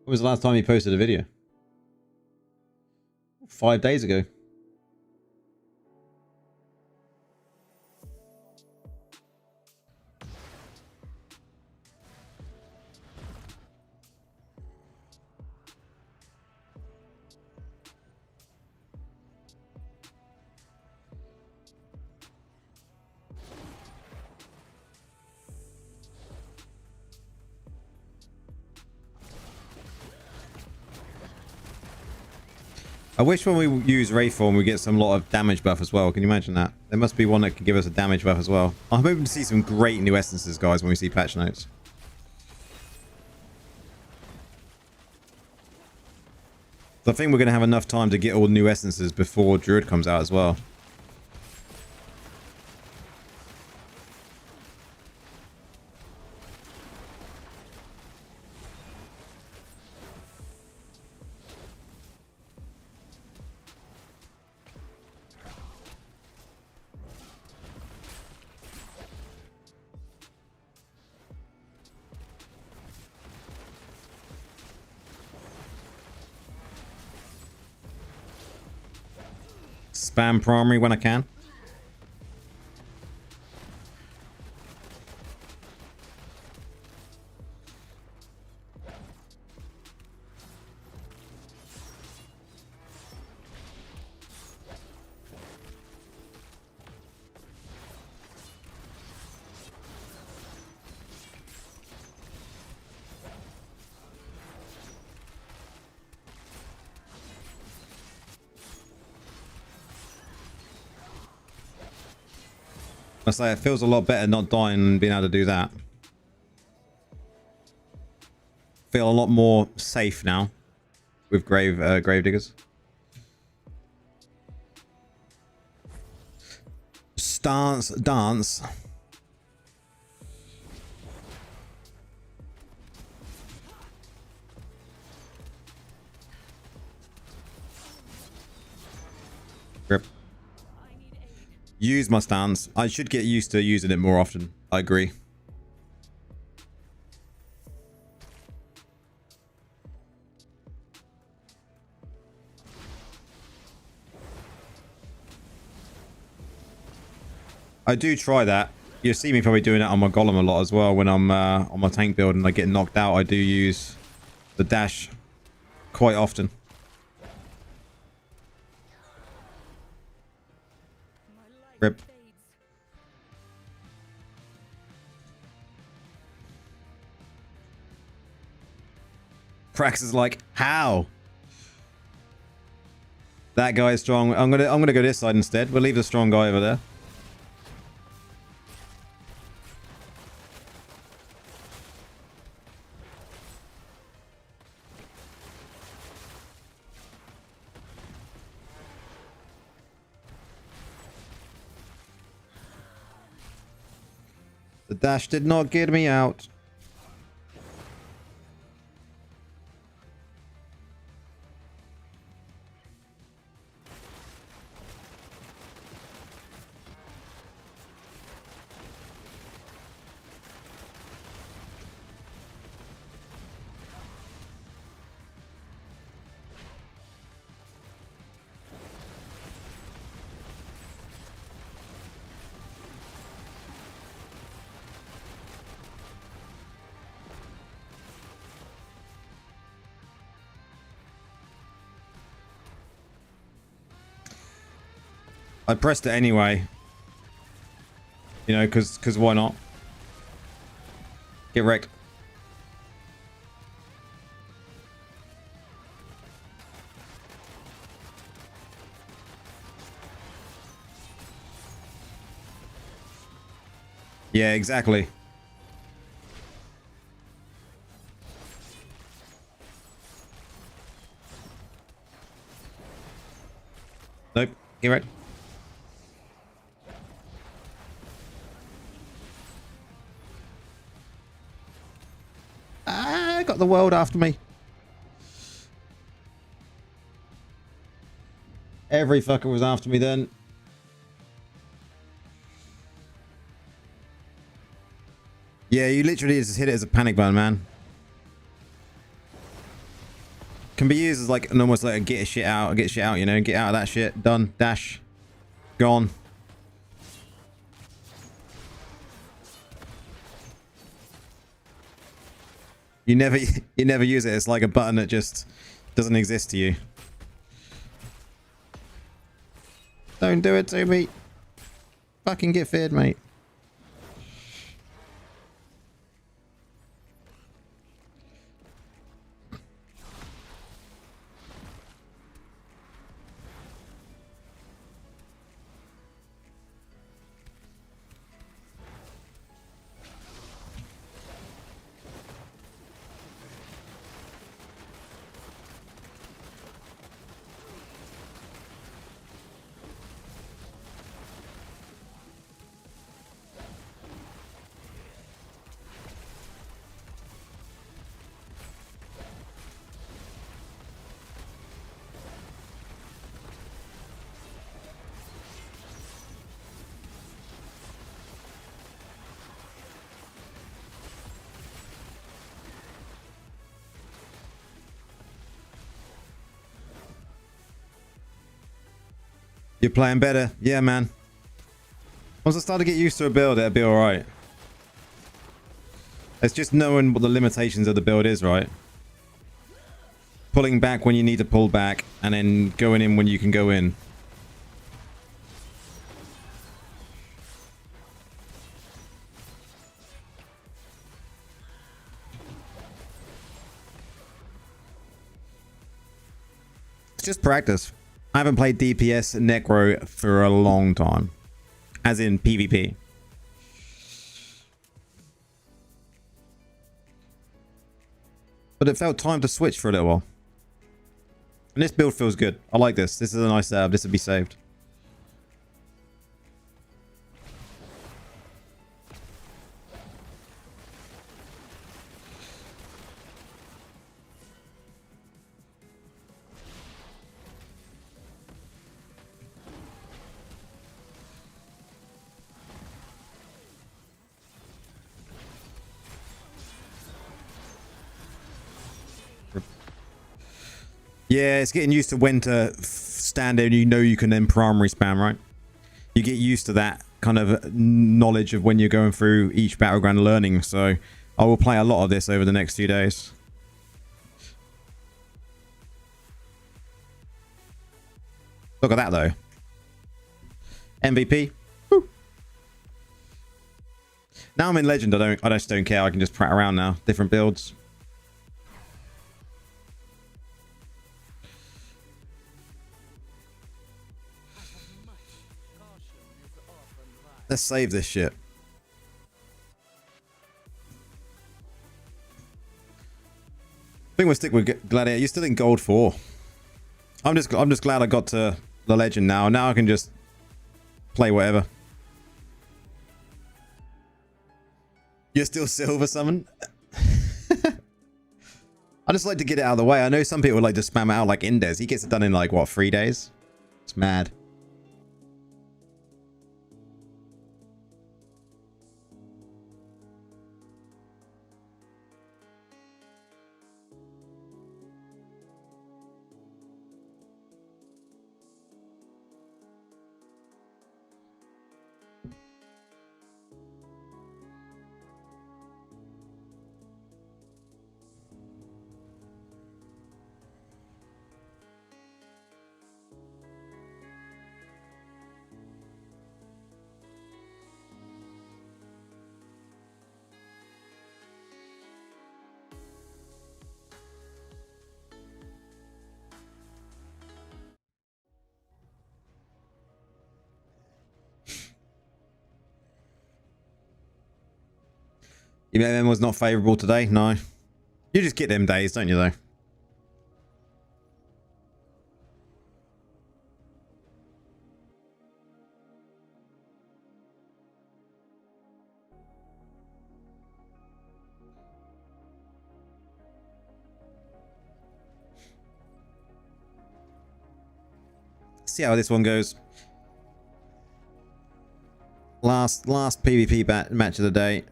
When was the last time you posted a video? 5 days ago. I wish when we use Reform we get some lot of damage buff as well. Can you imagine that? There must be one that can give us a damage buff as well. I'm hoping to see some great new essences, guys, when we see patch notes. So I think we're going to have enough time to get all new essences before Druid comes out as well. spam primary when I can. I say it feels a lot better not dying and being able to do that. Feel a lot more safe now with grave diggers. Stance dance. Grip. Use my stance. I should get used to using it more often. I agree. I do try that. You see me probably doing that on my golem a lot as well when I'm on my tank build and I get knocked out. I do use the dash quite often. Rip. Prax is like, how? That guy is strong. I'm gonna go this side instead. We'll leave the strong guy over there. The dash did not get me out. I pressed it anyway. You know, because why not? Get wrecked. Yeah, exactly. Nope. Get wrecked. I got the world after me. Every fucker was after me then. Yeah, you literally just hit it as a panic button, man. Can be used as like an almost like a get shit out, you know, get out of that shit. Done. Dash. Gone. You never use it. It's like a button that just doesn't exist to you. Don't do it to me. Fucking get feared, mate. You're playing better. Yeah, man. Once I start to get used to a build, it'll be alright. It's just knowing what the limitations of the build is, right? Pulling back when you need to pull back, and then going in when you can go in. It's just practice. I haven't played DPS Necro for a long time. As in PvP. But it felt time to switch for a little while. And this build feels good. I like this. This is a nice setup. This would be saved. Yeah, it's getting used to when to stand there and you know you can then primary spam, right? You get used to that kind of knowledge of when you're going through each Battleground learning. So I will play a lot of this over the next few days. Look at that though. MVP. Woo. Now I'm in Legend. I just don't care. I can just prat around now. Different builds. Let's save this shit. I think we'll stick with Gladiator. You're still in gold 4. I'm just glad I got to the Legend now. Now I can just play whatever. You're still silver summon? I just like to get it out of the way. I know some people like to spam it out like Indes. He gets it done in like what, 3 days? It's mad. Your MM was not favourable today? No. You just get them days, don't you, though? See how this one goes. Last PvP match of the day.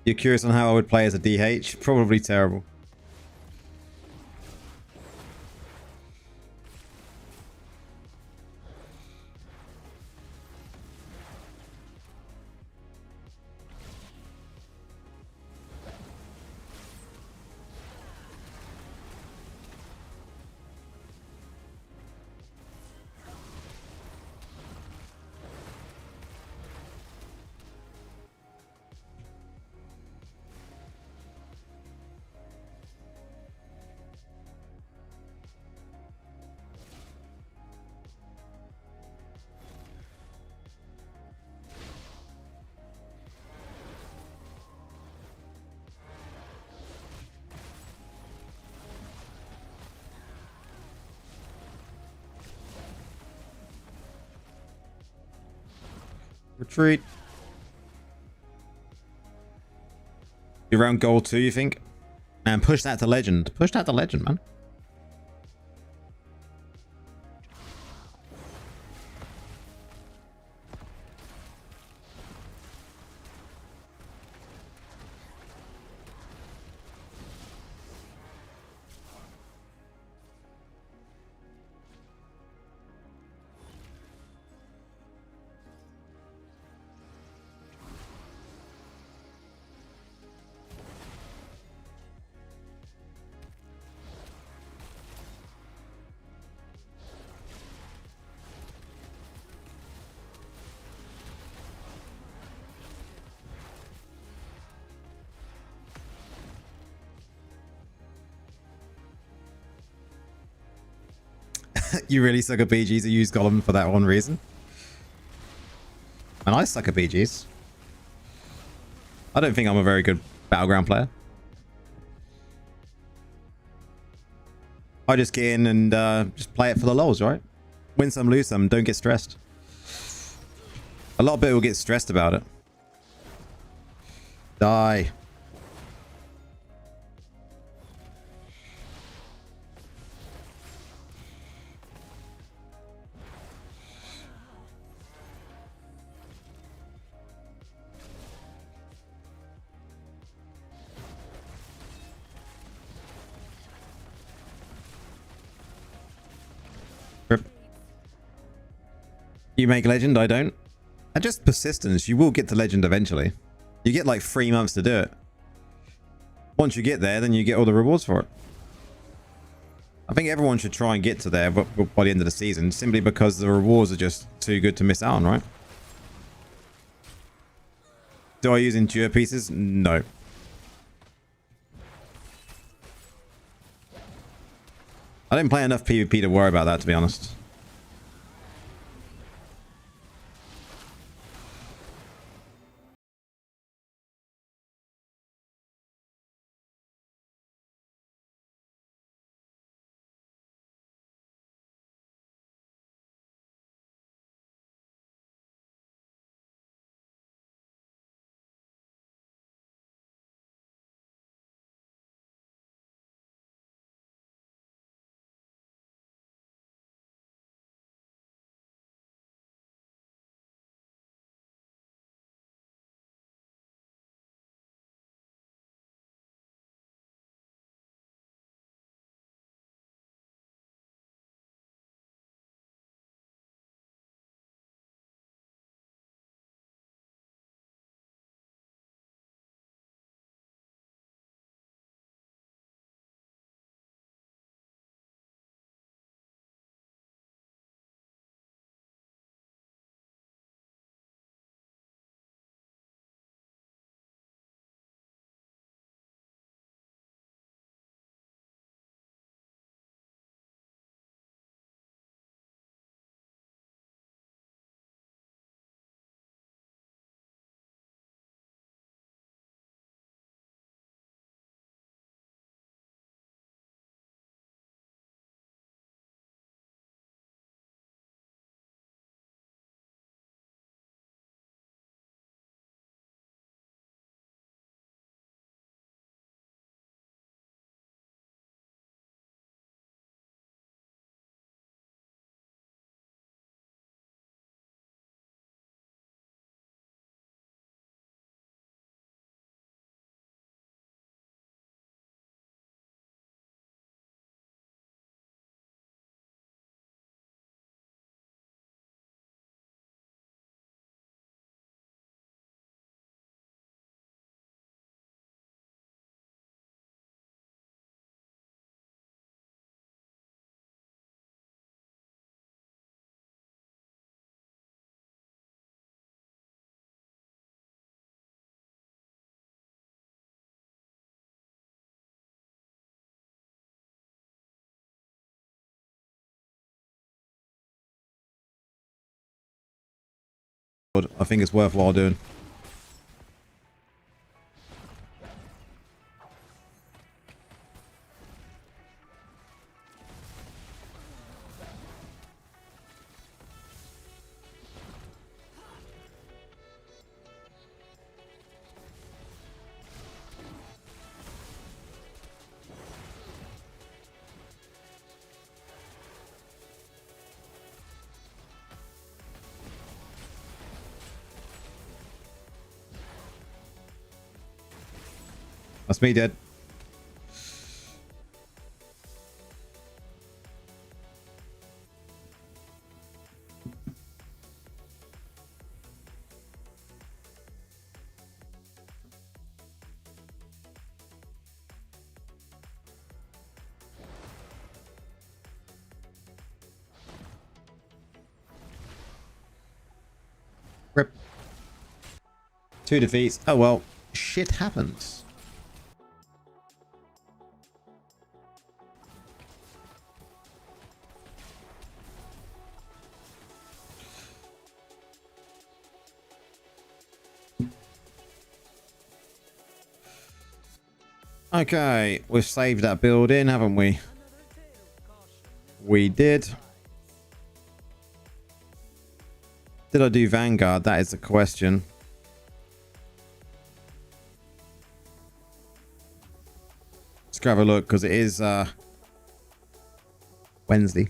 You're curious on how I would play as a DH? Probably terrible. Retreat. You're around gold 2, you think? Man, push that to legend. Push that to legend, man. You really suck at BGs to use Golem for that one reason. And I suck at BGs. I don't think I'm a very good Battleground player. I just get in and just play it for the lols, right? Win some, lose some, don't get stressed. A lot of people get stressed about it. Die. You make legend, I don't. And just persistence, you will get to legend eventually. You get like 3 months to do it. Once you get there, then you get all the rewards for it. I think everyone should try and get to there by the end of the season, simply because the rewards are just too good to miss out on, right? Do I use endure pieces? No. I didn't play enough PvP to worry about that, to be honest. I think it's worthwhile doing. That's me dead. Rip. 2 defeats. Oh well, shit happens. Okay, we've saved that build in, haven't we? We did. Did I do Vanguard? That is the question. Let's go have a look because it is Wednesday.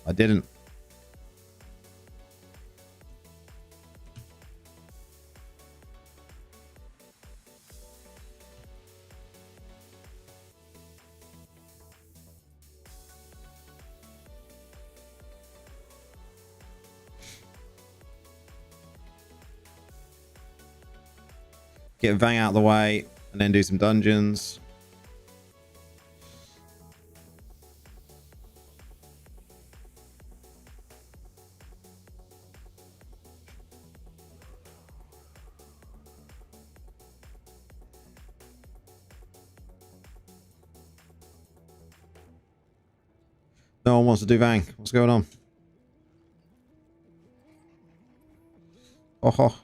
I didn't. Get Vang out of the way and then do some dungeons. No one wants to do Vang. What's going on? Oh.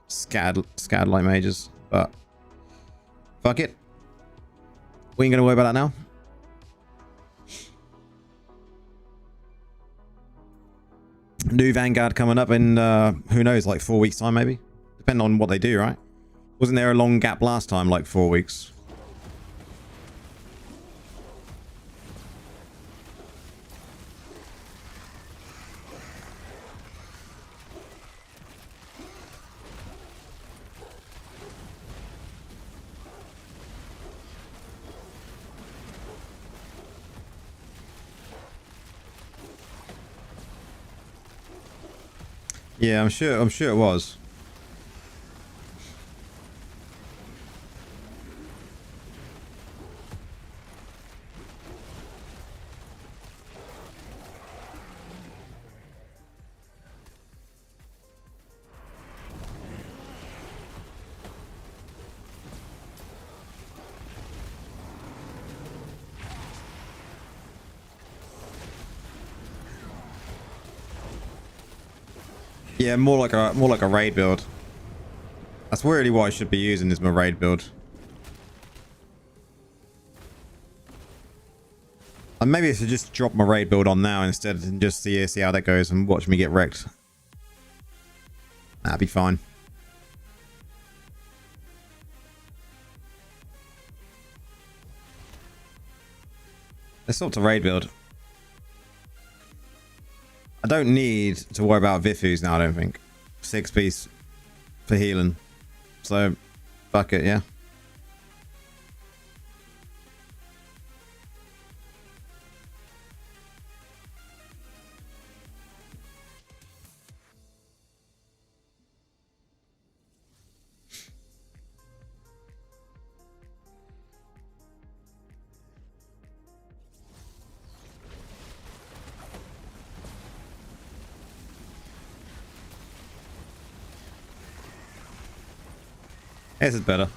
Scattered light mages, but fuck it. We ain't gonna worry about that now. New Vanguard coming up in who knows, like 4 weeks time maybe, depending on what they do, right? Wasn't there a long gap last time, like 4 weeks? Yeah, I'm sure it was. Yeah, more like a raid build. That's really what I should be using is my raid build. And maybe I should just drop my raid build on now instead and just see how that goes and watch me get wrecked. That'd be fine. Let's swap to raid build. I don't need to worry about Vifus now, I don't think. 6 piece for healing. So, fuck it, yeah. This is better.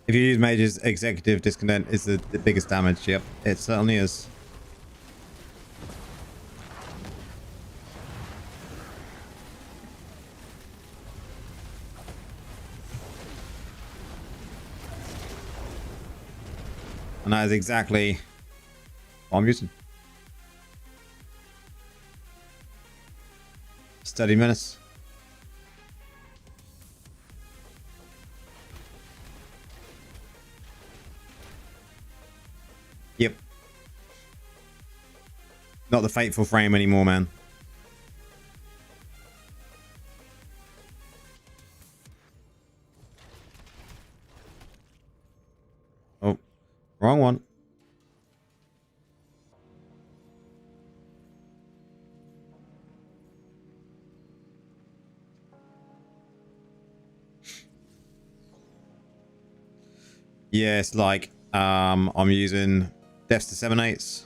If you use mages, executive discontent is the biggest damage. Yep, it certainly is. And that is exactly what I'm using. Steady menace. Yep. Not the fateful frame anymore, man. Oh, wrong one. Yeah, it's like I'm using deaths to 7/8.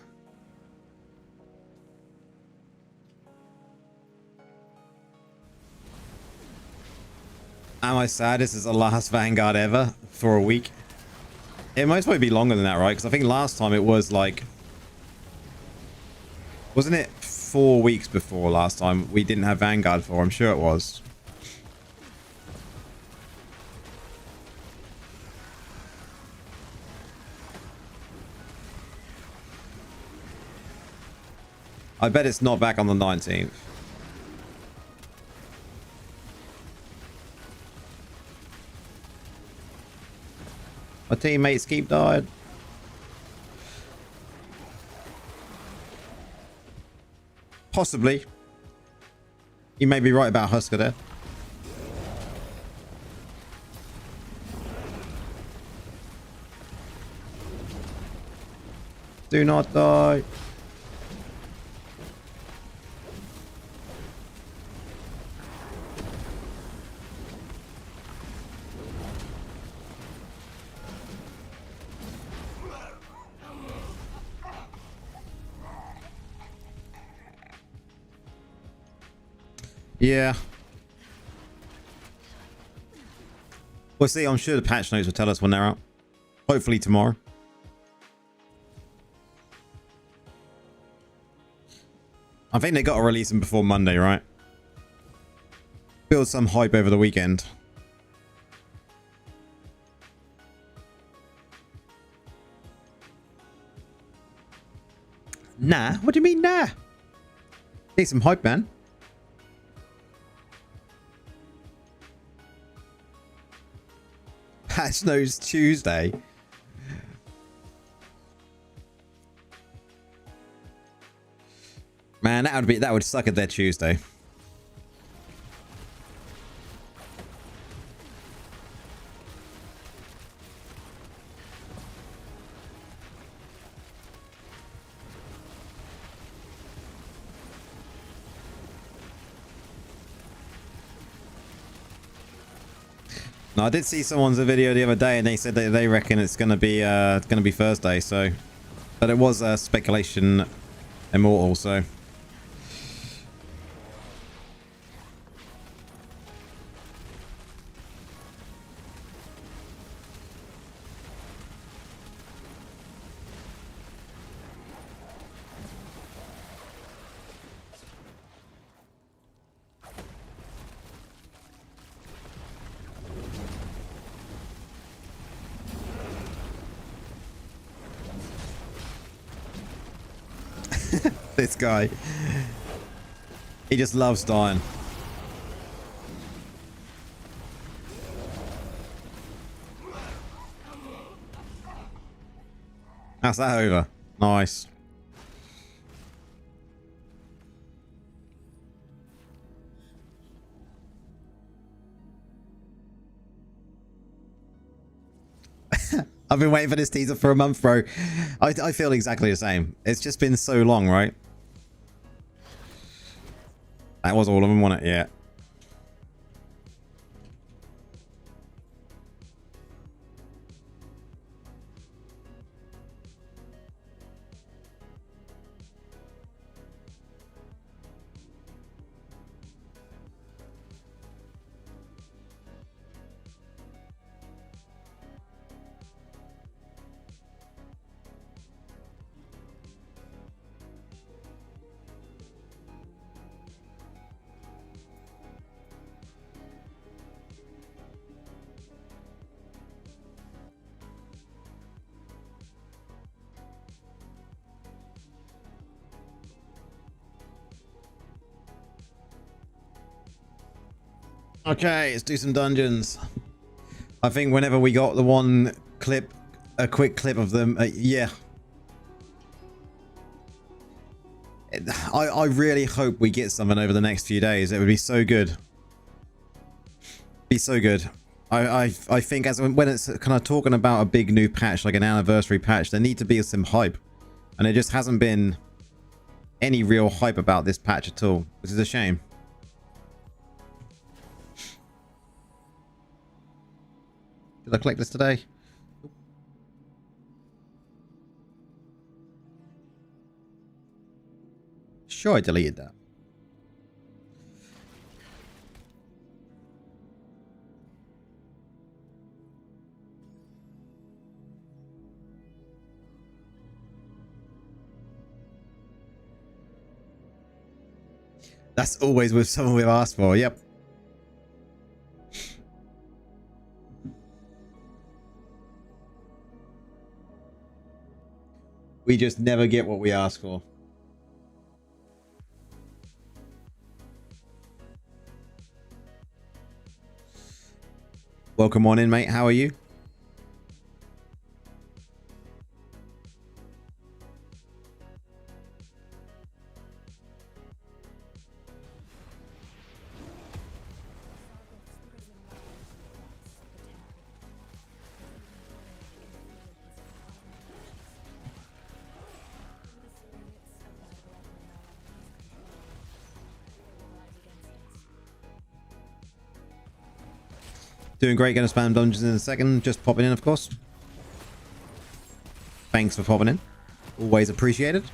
Am I sad this is the last Vanguard ever for a week? It might probably be longer than that, right? Because I think last time it was like... Wasn't it 4 weeks before last time we didn't have Vanguard for? I'm sure it was. I bet it's not back on the 19th. My teammates keep dying. Possibly. You may be right about Husker there. Do not die. Yeah. We'll see. I'm sure the patch notes will tell us when they're out. Hopefully tomorrow. I think they got to release them before Monday, right? Build some hype over the weekend. Nah? What do you mean, nah? Need some hype, man. Patch notes Tuesday. Man, that would suck at their Tuesday. No, I did see someone's video the other day, and they said that they reckon it's gonna be Thursday. So, but it was speculation, immortal. So. This guy, he just loves dying. That's that over. Nice. I've been waiting for this teaser for a month, bro. I feel exactly the same. It's just been so long, right? That was all of them, wasn't it? Yeah. Okay, let's do some dungeons. I think whenever we got the one clip, a quick clip of them, yeah. I really hope we get something over the next few days. It would be so good. Be so good. I think as when it's kind of talking about a big new patch, like an anniversary patch, there need to be some hype, and there just hasn't been any real hype about this patch at all, which is a shame. Did I collect this today? Sure, I deleted that. That's always with someone we've asked for. Yep. We just never get what we ask for. Welcome on in, mate. How are you? Doing great, gonna spam dungeons in a second. Just popping in, of course. Thanks for popping in. Always appreciated.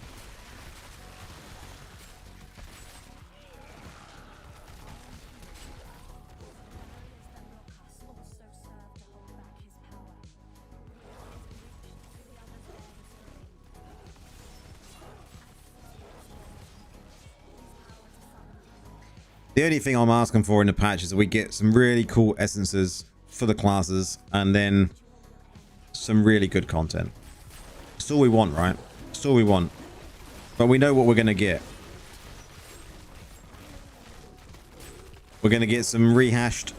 The only thing I'm asking for in the patch is that we get some really cool essences for the classes, and then some really good content. That's all we want, right? That's all we want. But we know what we're going to get. We're going to get some rehashed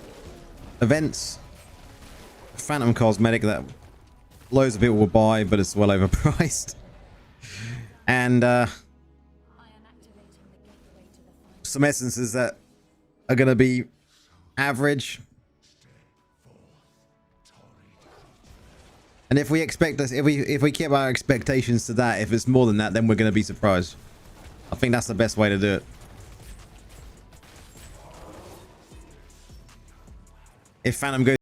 events. Phantom cosmetic that loads of people will buy, but it's well overpriced. And some essences that are going to be average. And if we expect this, if we keep our expectations to that, if it's more than that, then we're going to be surprised. I think that's the best way to do it. If Phantom goes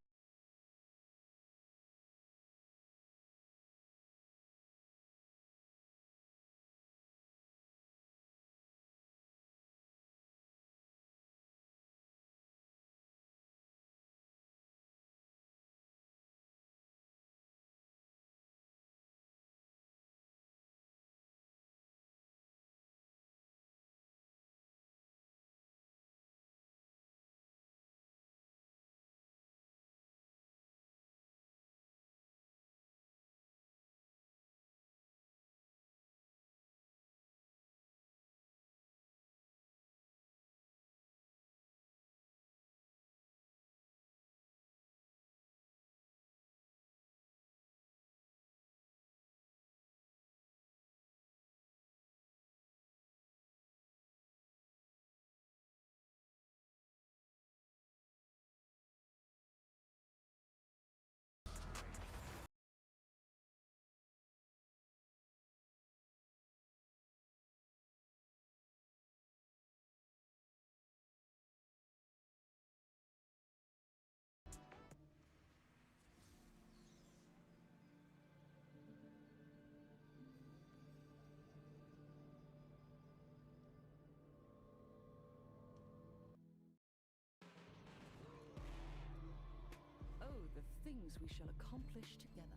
things we shall accomplish together.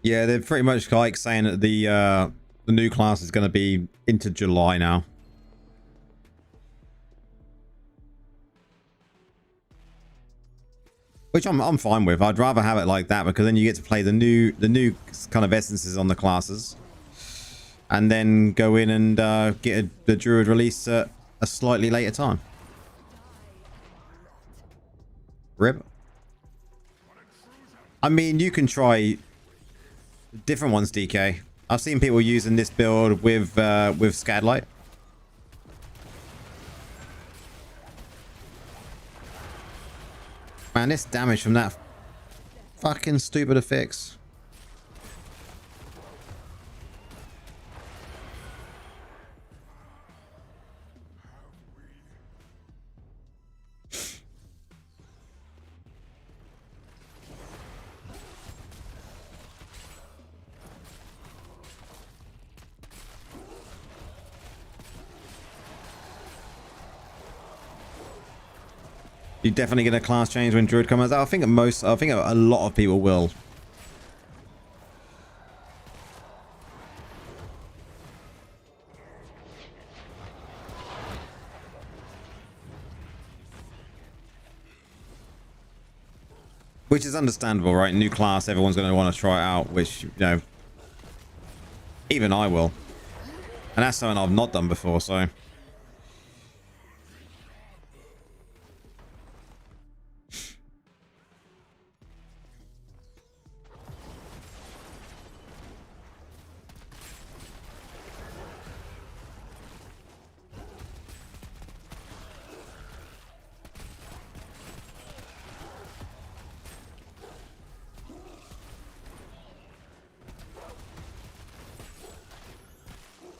Yeah, they're pretty much like saying that the new class is going to be into July now. Which I'm fine with. I'd rather have it like that because then you get to play the new kind of essences on the classes, and then go in and get the druid release at a slightly later time. Rip. I mean, you can try different ones, DK. I've seen people using this build with Scadlight. Man, this damage from that fucking stupid affix. You're definitely going to class change when Druid comes out. I think a lot of people will. Which is understandable, right? New class, everyone's going to want to try it out, which, you know, even I will. And that's something I've not done before, so...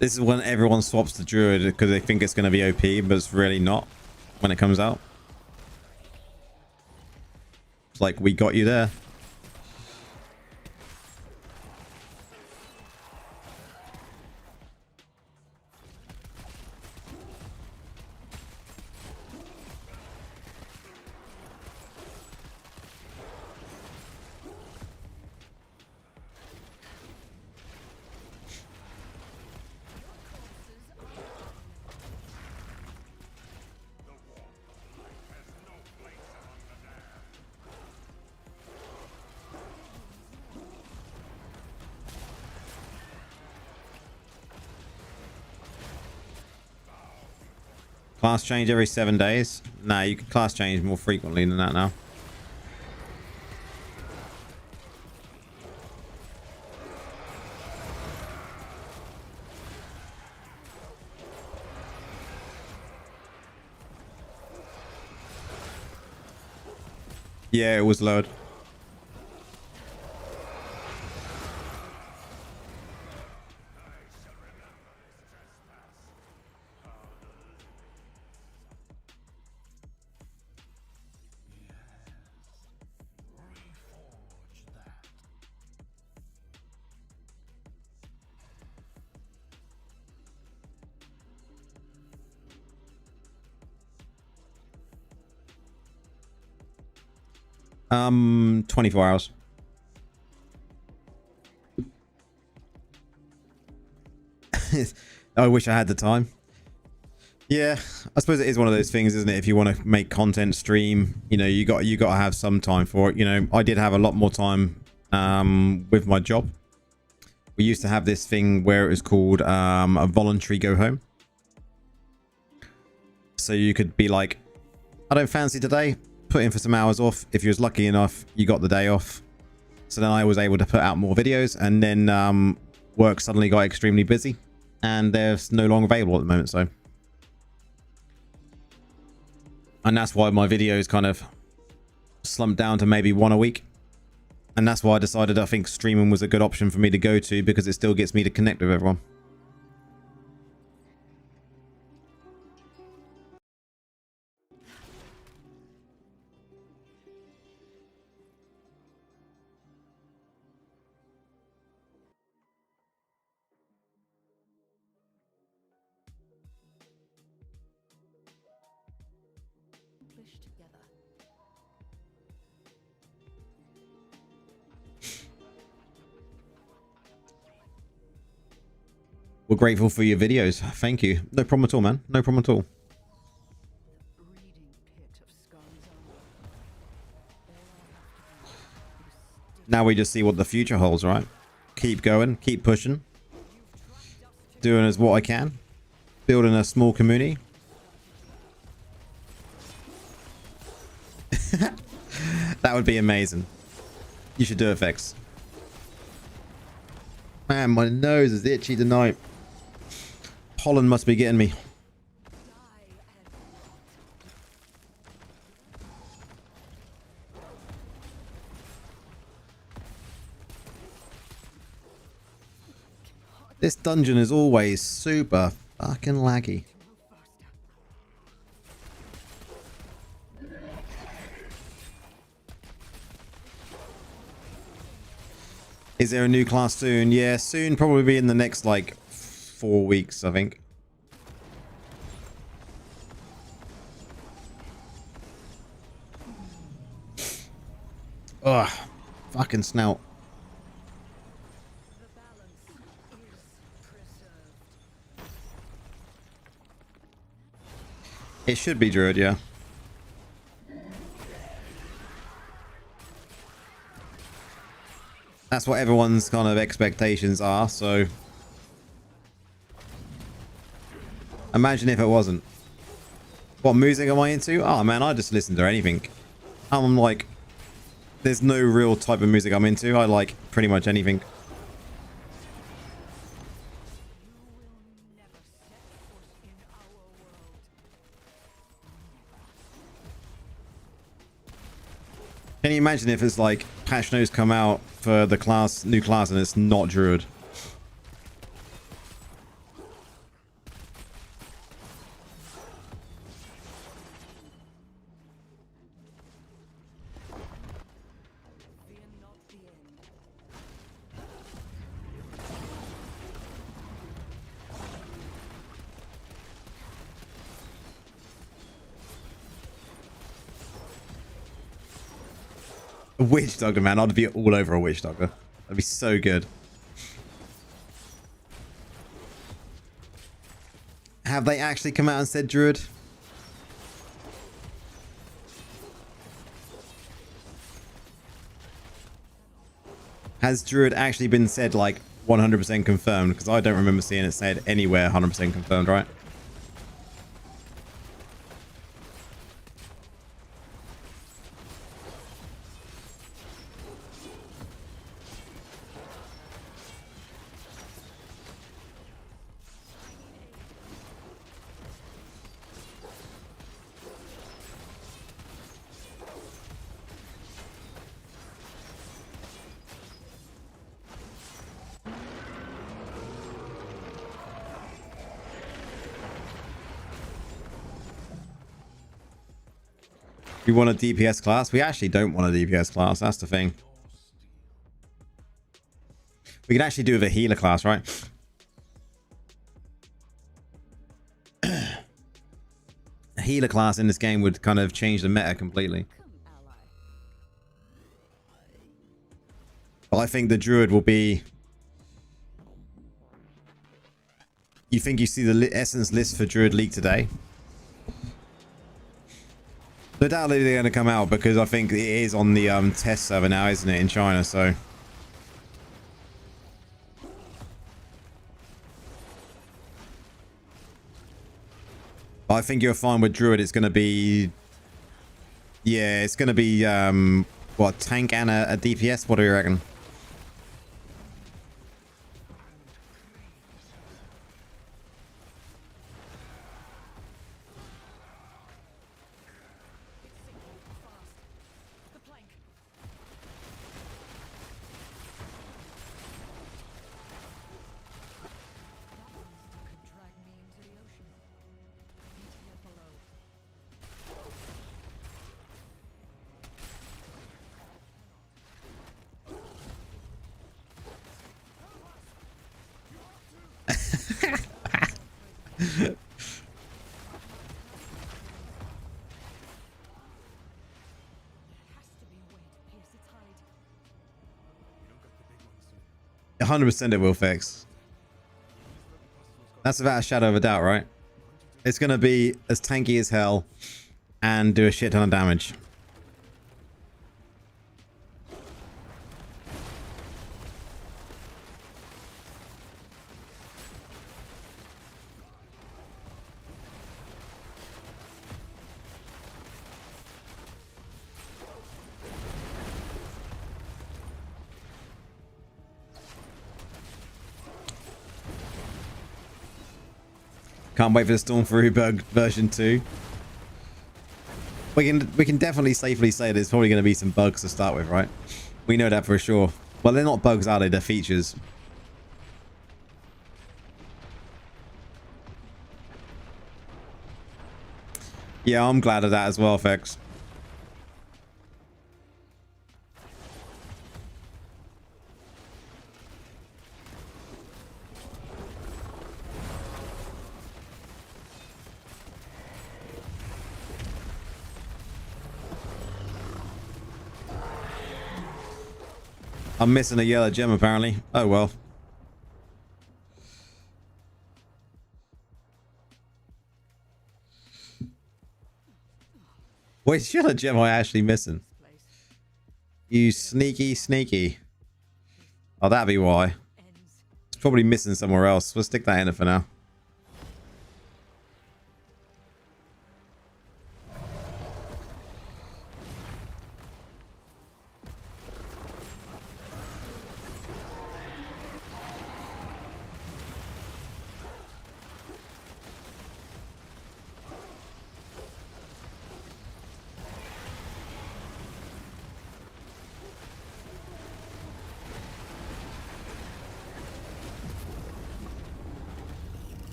This is when everyone swaps to Druid because they think it's going to be OP, but it's really not when it comes out. It's like, we got you there. Class change every 7 days? Nah, you can class change more frequently than that now. Yeah, it was lowered. Um, 24 hours. I wish I had the time. Yeah, I suppose it is one of those things, isn't it? If you want to make content, stream, you know, you got to have some time for it. You know, I did have a lot more time with my job. We used to have this thing where it was called a voluntary go home. So you could be like, I don't fancy today, put in for some hours off. If you was lucky enough, you got the day off. So then I was able to put out more videos, and then work suddenly got extremely busy and they're no longer available at the moment. So, and that's why my videos kind of slumped down to maybe one a week. And that's why I decided I think streaming was a good option for me to go to, because it still gets me to connect with everyone. We're grateful for your videos. Thank you. No problem at all, man. No problem at all. Breeding pit of scars armor. All I have to do is Now we just see what the future holds, right? Keep going. Keep pushing. Doing as what I can. Building a small community. That would be amazing. You should do it, Vex. Man, my nose is itchy tonight. Pollen must be getting me. This dungeon is always super fucking laggy. Is there a new class soon? Yeah, soon. Probably be in the next, like, 4 weeks, I think. Ugh. Fucking snout. the balance is preserved. It should be Druid, yeah. That's what everyone's kind of expectations are, so... Imagine if it wasn't. What music am I into? Oh man, I just listen to anything. I'm like... There's no real type of music I'm into. I like pretty much anything. You will never set foot in our world. Can you imagine if it's like patch notes come out for the class, new class, and it's not Druid? Fear not the end. A witch doctor, man. I'd be all over a witch doctor. That'd be so good. Have they actually come out and said Druid? Has Druid actually been said, like, 100% confirmed? Because I don't remember seeing it said anywhere 100% confirmed, right? We want a DPS class. We actually don't want a DPS class. That's the thing. We can actually do with a healer class, right? A healer class in this game would kind of change the meta completely. Come, ally. But I think the Druid will be... You think you see the Essence list for Druid League today? No doubt they're going to come out because I think it is on the test server now, isn't it, in China, so... I think you'll find with Druid it's going to be... Yeah, it's going to be, what, tank and a DPS? What do you reckon? The plank. Could drag me into the ocean. Meet here below. Has to be a way to pierce its hide. 100% it will fix. That's without a shadow of a doubt, right? It's going to be as tanky as hell and do a shit ton of damage. Can't wait for the Storm Fury bug version 2. We can definitely safely say there's probably going to be some bugs to start with, right? We know that for sure. Well, they're not bugs, are they? They're features. Yeah, I'm glad of that as well, Fex. I'm missing a yellow gem, apparently. Oh, well. Which yellow gem am I actually missing? You sneaky, sneaky. Oh, that'd be why. It's probably missing somewhere else. We'll stick that in it for now.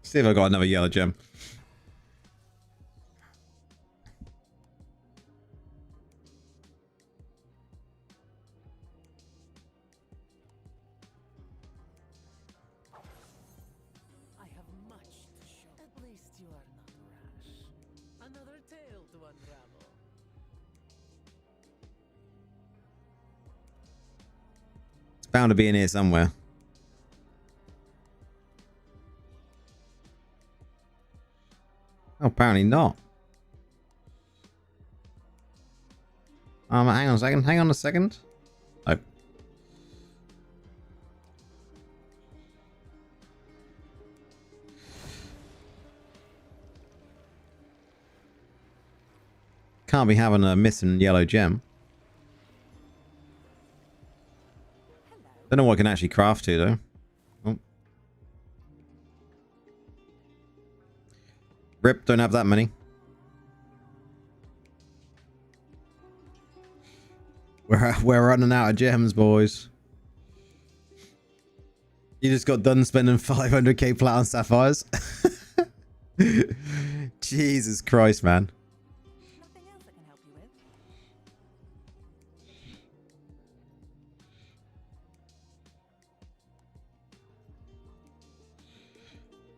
See if I got another yellow gem. I have much to show. At least you are not rash. Another tale to unravel. It's bound to be in here somewhere. Oh, apparently not. Hang on a second. Hang on a second. Oh. Can't be having a missing yellow gem. Don't know what I can actually craft to, though. Oh. Rip, don't have that many. We're running out of gems, boys. You just got done spending 500k platinum sapphires. Jesus Christ, man. Nothing else I can help you with?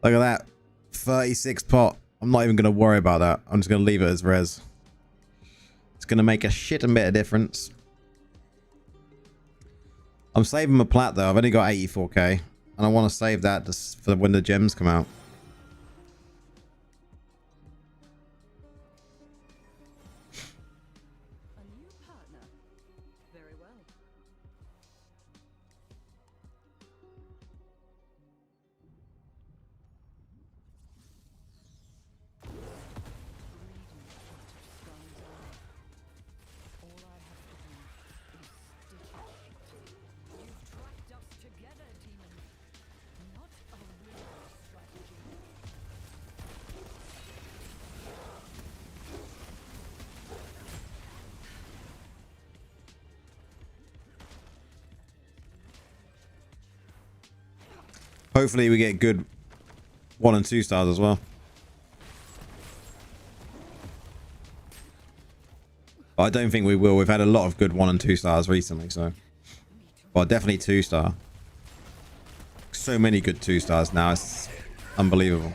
Look at that. 36 pot. I'm not even going to worry about that. I'm just going to leave it as res. It's going to make a shit and bit of difference. I'm saving my plat though. I've only got 84k. And I want to save that just for when the gems come out. A new partner. Very well. You've tracked us together, demon. Not a real strategy. Hopefully we get good 1 and 2 stars as well. But I don't think we will. We've had a lot of good 1 and 2 stars recently, so. Well, definitely 2 star. So many good 2 stars now. It's unbelievable.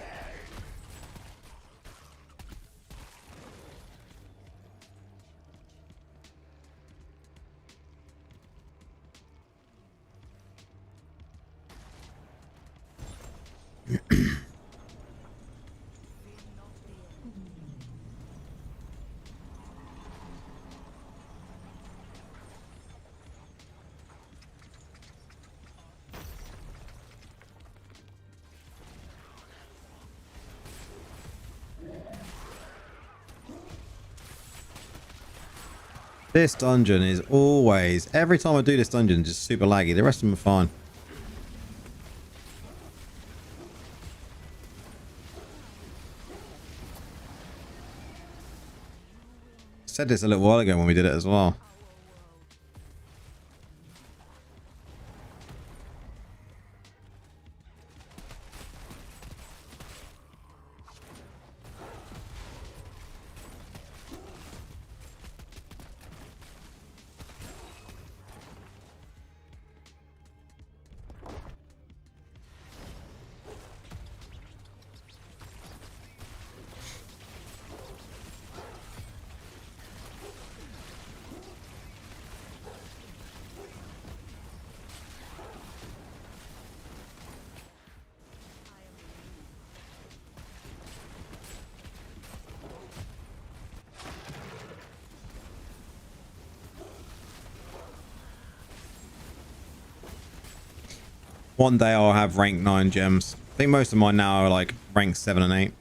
This dungeon is always, every time I do this dungeon, just super laggy. The rest of them are fine. Said this a little while ago when we did it as well. One day I'll have rank 9 gems. I think most of mine now are like rank 7 and 8.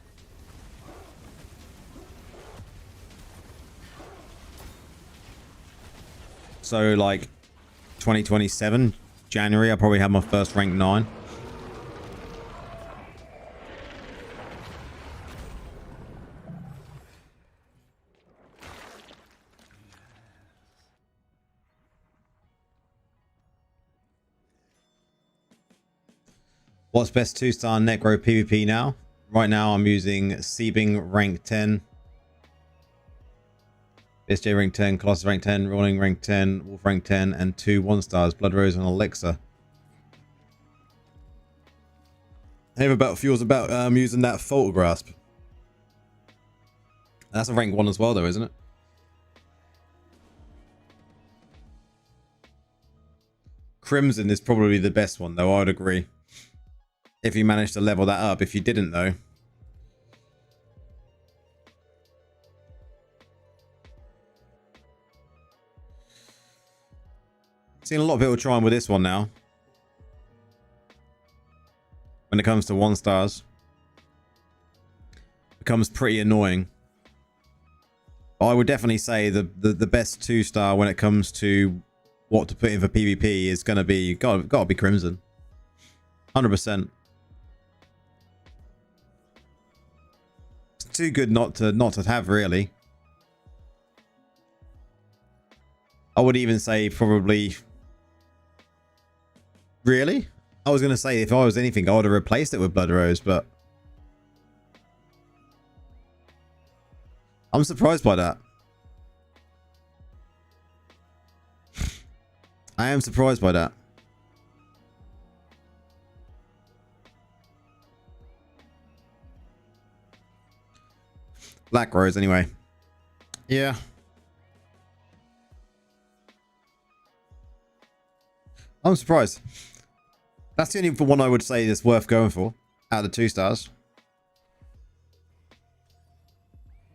So like 2027, January, I'll probably have my first rank 9. What's best 2-star Necro PvP now? Right now I'm using Siebing rank 10. SJ rank 10, Colossus rank 10, Rolling rank 10, Wolf rank 10, and 2 1-stars, Blood Rose and Elixir. Hey, Battlefield's about using that Fault Grasp. That's a rank 1 as well though, isn't it? Crimson is probably the best one though, I'd agree. If you manage to level that up. If you didn't though, seen a lot of people trying with this one now. When it comes to 1-stars, becomes pretty annoying. But I would definitely say the best 2-star when it comes to what to put in for PvP is going to be gotta be Crimson, 100%. It's too good not to have, really. I would even say probably. Really? I was going to say if I was anything, I would have replaced it with Blood Rose, but I'm surprised by that. I am surprised by that. Black Rose, anyway. Yeah. I'm surprised. That's the only one I would say that's worth going for out of the 2-stars.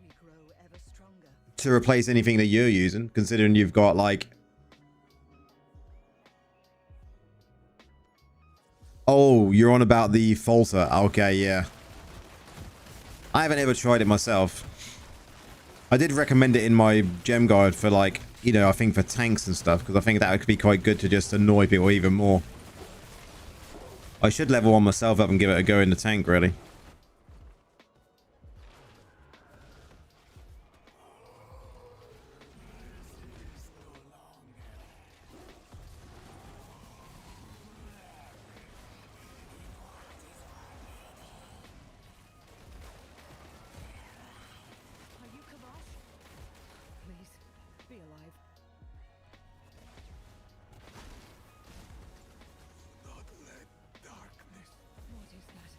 We grow ever stronger. To replace anything that you're using, considering you've got like... Oh, you're on about the Falter. Okay, yeah. I haven't ever tried it myself. I did recommend it in my gem guide for like, you know, I think for tanks and stuff, because I think that could be quite good to just annoy people even more. I should level one myself up and give it a go in the tank, really. Are you Kavash? Please, be alive. Not let darkness. What is that?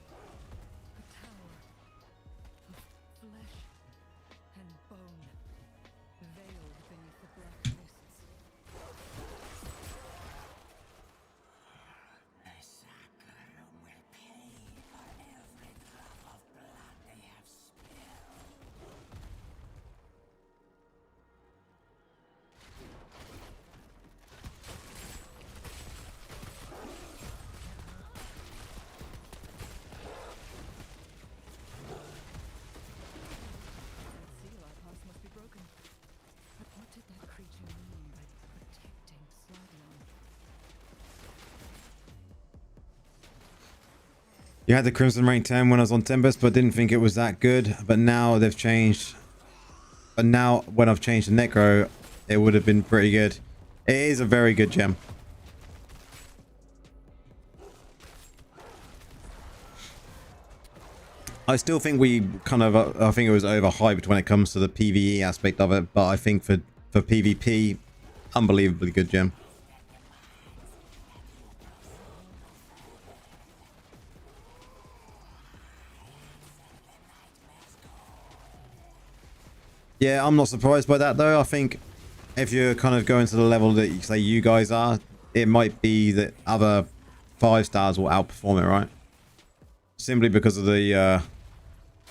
You had the Crimson Rank 10 when I was on Tempest, but didn't think it was that good. But now they've changed. But now when I've changed to Necro, it would have been pretty good. It is a very good gem. I still think we kind of, I think it was overhyped when it comes to the PvE aspect of it. But I think for PvP, unbelievably good gem. Yeah, I'm not surprised by that though. I think if you're kind of going to the level that you say you guys are, it might be that other 5 stars will outperform it, right? Simply because of the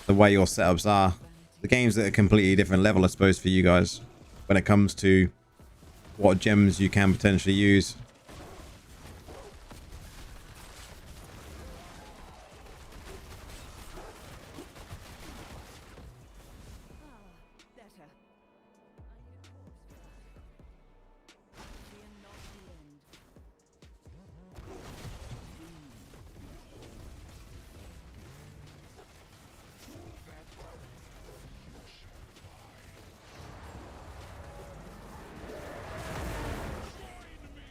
way your setups are. The game's at a completely different level, I suppose, for you guys when it comes to what gems you can potentially use. Better. Fear not the end.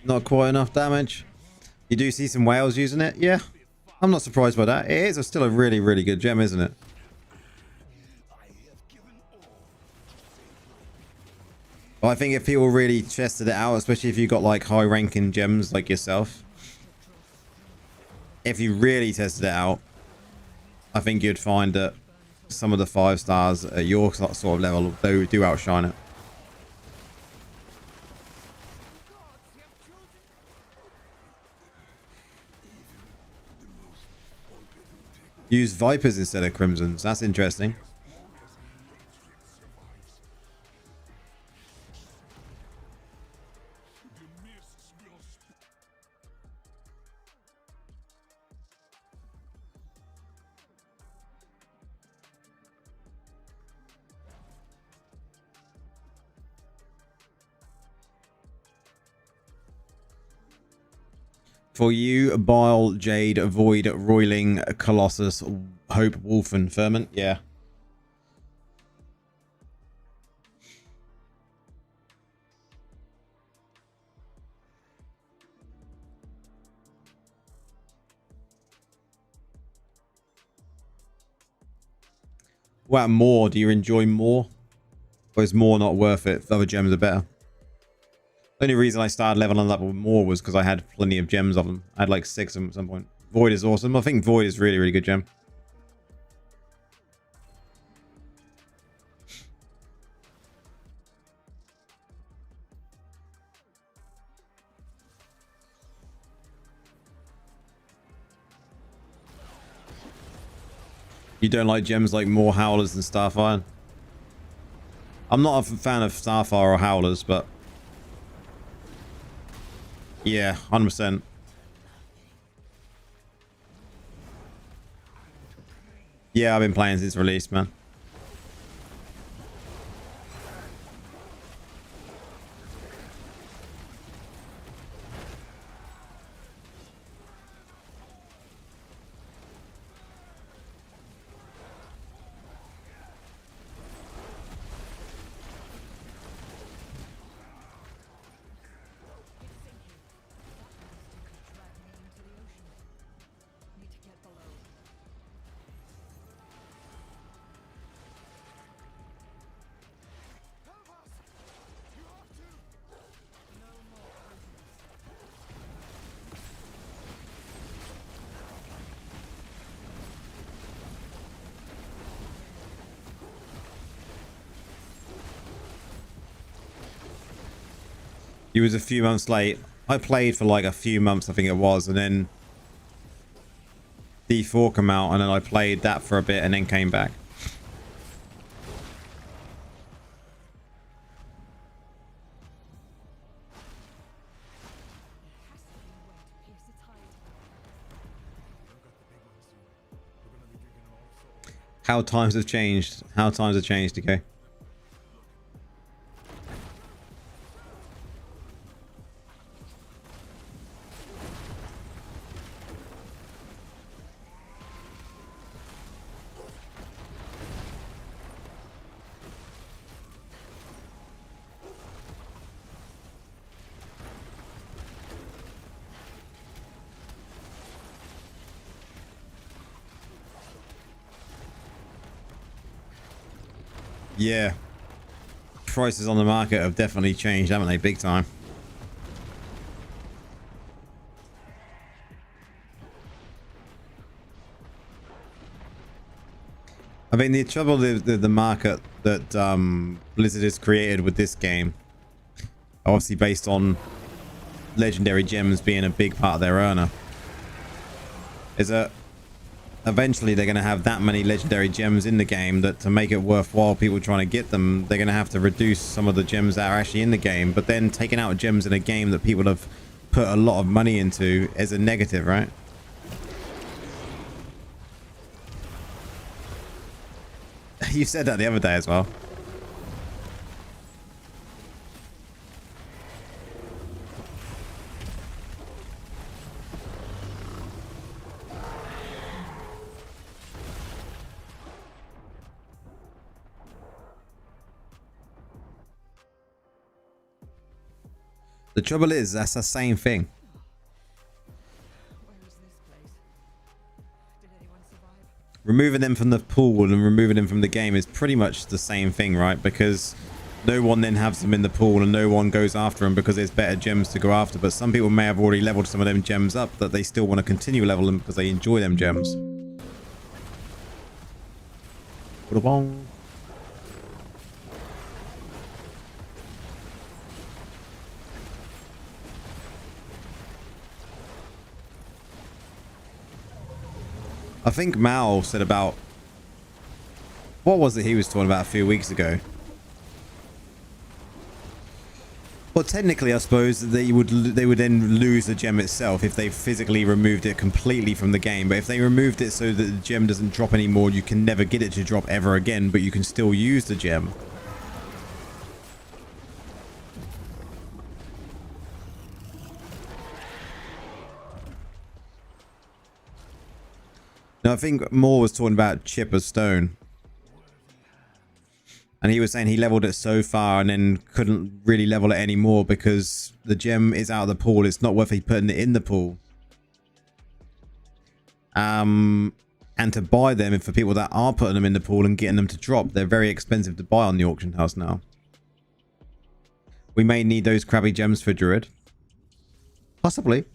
Not quite enough damage. You do see some whales using it. Yeah, I'm not surprised by that. It is still a really, really good gem, isn't it? Well, I think if people really tested it out, especially if you got like high ranking gems like yourself, if you really tested it out, I think you'd find that some of the 5 stars at your sort of level do outshine it. Use Vipers instead of Crimsons. That's interesting. For you, Bile, Jade, Void, Roiling, Colossus, Hope, Wolf, and Ferment. Yeah. What more? Do you enjoy more? Or is more not worth it? The other gems are better. The only reason I started leveling up with more was because I had plenty of gems of them. I had like 6 of them at some point. Void is awesome. I think Void is really, really good gem. You don't like gems like more Howlers than Starfire? I'm not a fan of Starfire or Howlers, but yeah, 100%. Yeah, I've been playing since release, man. Need to get below. He was a few months late. I played for like a few months, I think it was, and then D4 came out, and then I played that for a bit and then came back. How times have changed. How times have changed, okay? Yeah. Prices on the market have definitely changed, haven't they? Big time. I mean, the trouble with the market that Blizzard has created with this game, obviously based on legendary gems being a big part of their earner, is that eventually they're going to have that many legendary gems in the game that to make it worthwhile people trying to get them, they're going to have to reduce some of the gems that are actually in the game. But then taking out gems in a game that people have put a lot of money into is a negative, right? You said that the other day as well. The trouble is, that's the same thing. Where is this place? Did anyone survive? Removing them from the pool and removing them from the game is pretty much the same thing, right? Because no one then has them in the pool and no one goes after them because there's better gems to go after. But some people may have already leveled some of them gems up that they still want to continue level them because they enjoy them gems. Bada-bong. I think Mal said about, what was it he was talking about a few weeks ago? Well, technically, I suppose they would then lose the gem itself if they physically removed it completely from the game. But if they removed it so that the gem doesn't drop anymore, you can never get it to drop ever again, but you can still use the gem. Now, I think Moore was talking about Chip of Stone. And he was saying he leveled it so far and then couldn't really level it anymore because the gem is out of the pool. It's not worth putting it in the pool. And to buy them, for people that are putting them in the pool and getting them to drop, they're very expensive to buy on the auction house now. We may need those crabby gems for Druid. Possibly.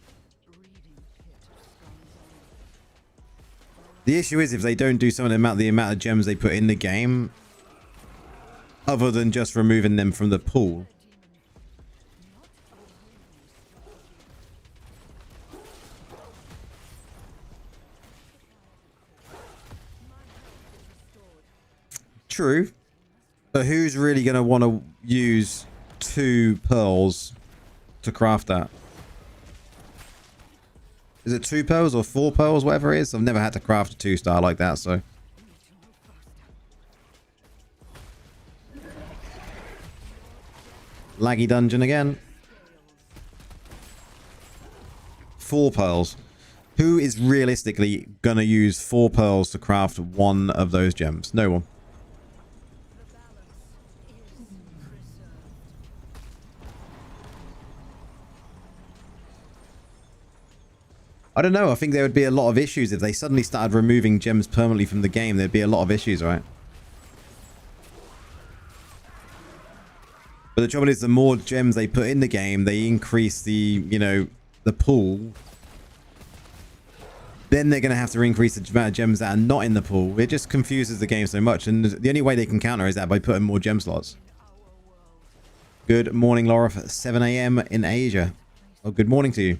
The issue is if they don't do some of the amount of gems they put in the game, other than just removing them from the pool. True. But who's really going to want to use 2 pearls to craft that? Is it 2 pearls or 4 pearls, whatever it is? I've never had to craft a 2-star like that, so. Laggy dungeon again. 4 pearls. Who is realistically going to use 4 pearls to craft one of those gems? No one. I don't know. I think there would be a lot of issues if they suddenly started removing gems permanently from the game. There'd be a lot of issues, right? But the trouble is, the more gems they put in the game, they increase the, you know, the pool. Then they're going to have to increase the amount of gems that are not in the pool. It just confuses the game so much. And the only way they can counter is that by putting more gem slots. Good morning, Laura. 7 a.m. in Asia. Oh, good morning to you.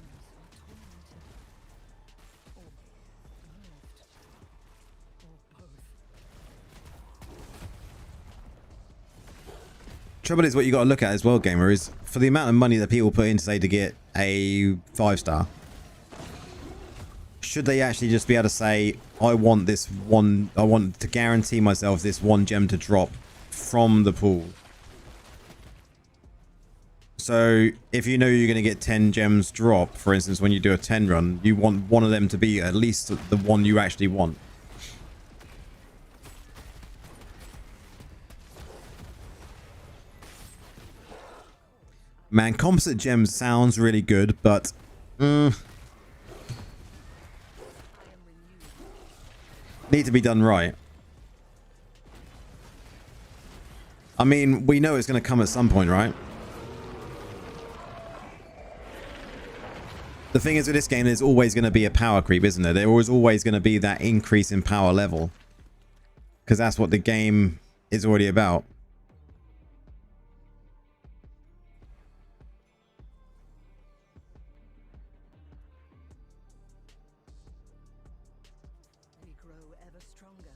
Trouble is, what you got to look at as well, gamer, is for the amount of money that people put in, say, to get a 5-star, should they actually just be able to say, I want this one, I want to guarantee myself this one gem to drop from the pool. So if you know you're going to get 10 gems drop, for instance, when you do a 10 run, you want one of them to be at least the one you actually want. Man, composite gems sounds really good, but need to be done right. I mean, we know it's going to come at some point, right? The thing is with this game, there's always going to be a power creep, isn't there? There was always going to be that increase in power level. Because that's what the game is already about. We grow ever stronger.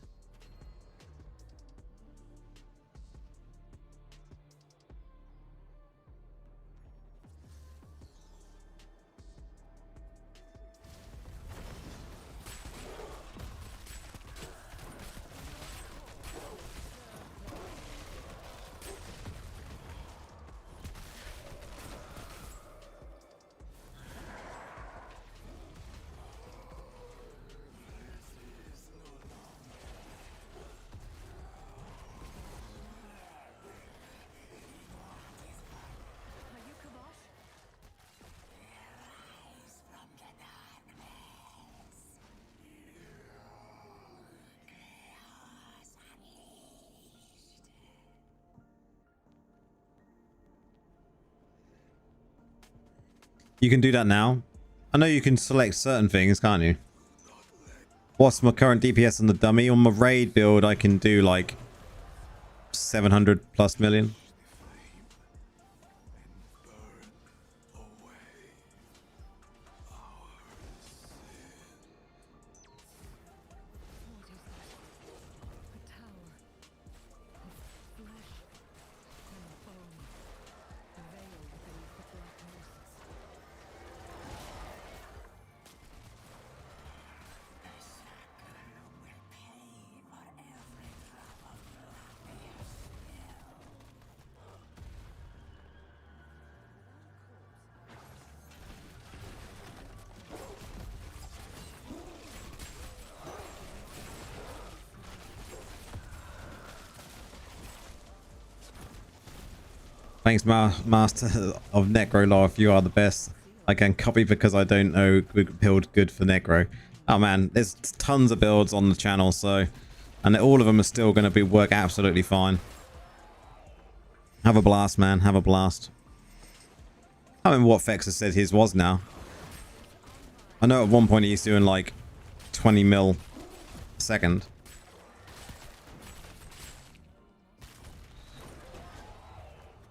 You can do that now. I know you can select certain things, can't you? What's my current DPS on the dummy? On my raid build, I can do like 700 plus million. Thanks, Master of Necro Life. You are the best. I can copy because I don't know good build good for Necro. Oh man, there's tons of builds on the channel, so and all of them are still going to be work absolutely fine. Have a blast, man. Have a blast. I don't remember what Fexa said his was now. I know at one point he's doing like 20 mil a second.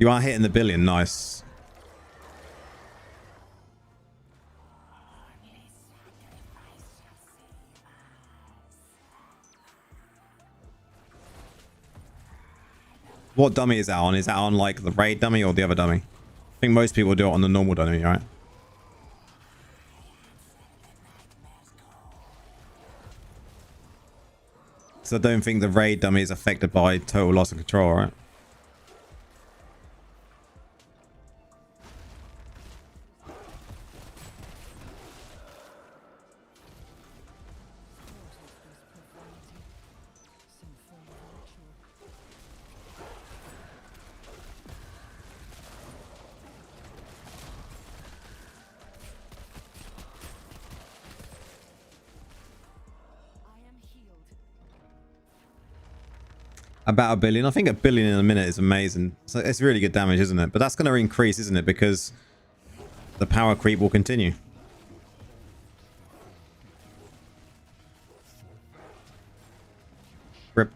You are hitting the billion. Nice. What dummy is that on? Is that on like the raid dummy or the other dummy? I think most people do it on the normal dummy, right? So I don't think the raid dummy is affected by total loss of control, right? About a billion. I think a billion in a minute is amazing. So it's really good damage, isn't it? But that's going to increase, isn't it? Because the power creep will continue. Rip.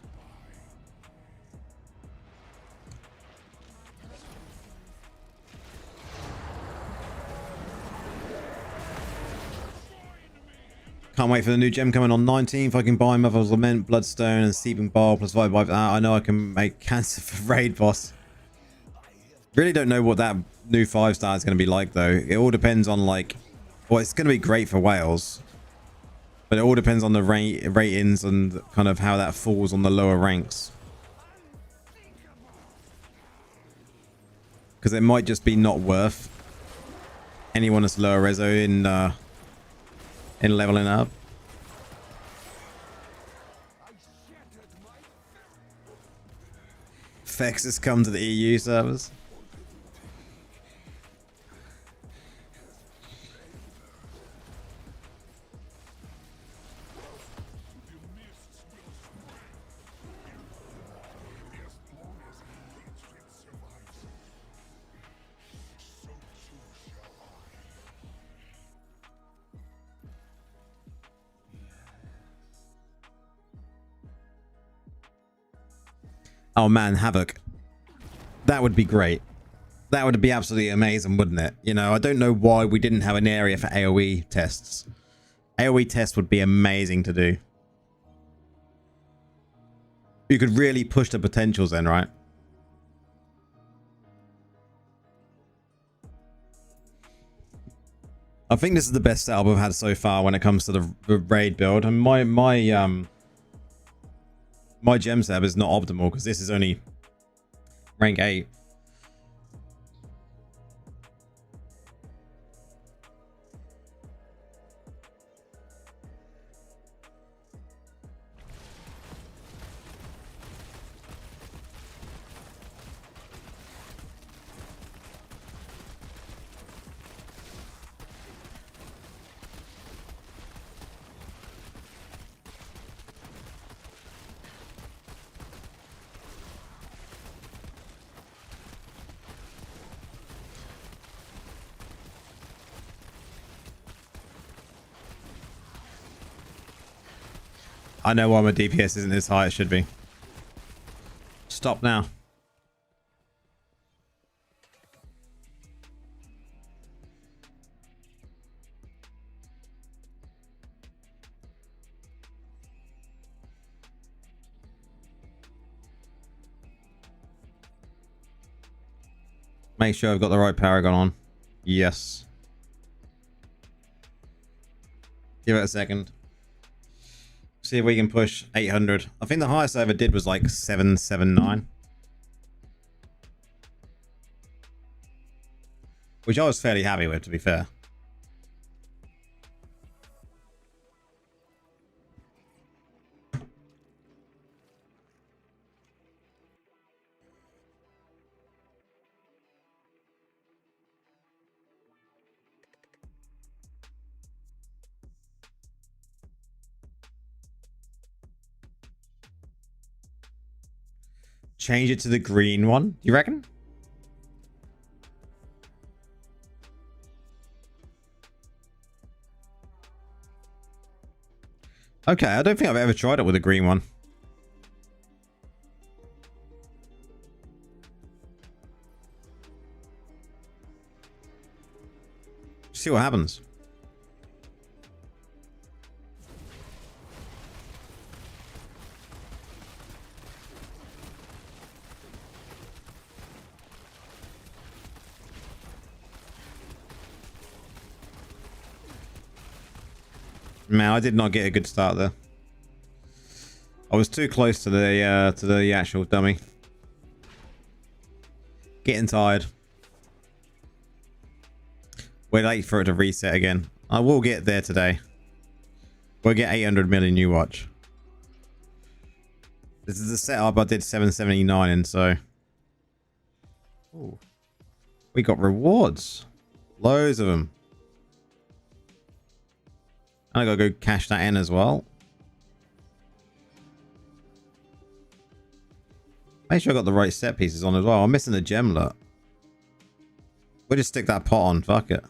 Can't wait for the new gem coming on 19th. I can buy Mother's Lament, Bloodstone, and Seeping Bowl plus 5 by that. I know I can make cancer for raid boss. Really don't know what that new 5-star is going to be like, though. It all depends on, like... Well, it's going to be great for Wales. But it all depends on the ratings and kind of how that falls on the lower ranks. Because it might just be not worth anyone that's lower reso in leveling up. Fex has come to the EU servers. Oh man, Havoc. That would be great. That would be absolutely amazing, wouldn't it? You know, I don't know why we didn't have an area for AoE tests. AoE tests would be amazing to do. You could really push the potentials then, right? I think this is the best setup I've had so far when it comes to the raid build. And my gem setup is not optimal because this is only rank 8. I know why my DPS isn't as high as it should be. Stop now. Make sure I've got the right Paragon on. Yes. Give it a second. See if we can push 800. I think the highest I ever did was like 779. Which I was fairly happy with, to be fair. Change it to the green one, you reckon? Okay, I don't think I've ever tried it with a green one. See what happens. Man, I did not get a good start there. I was too close to the actual dummy. Getting tired. We're late for it to reset again. I will get there today. We'll get 800 million, you watch. This is the setup I did 779 in, so... Ooh. We got rewards. Loads of them. I gotta go cash that in as well. Make sure I got the right set pieces on as well. I'm missing the gem lot. We'll just stick that pot on. Fuck it.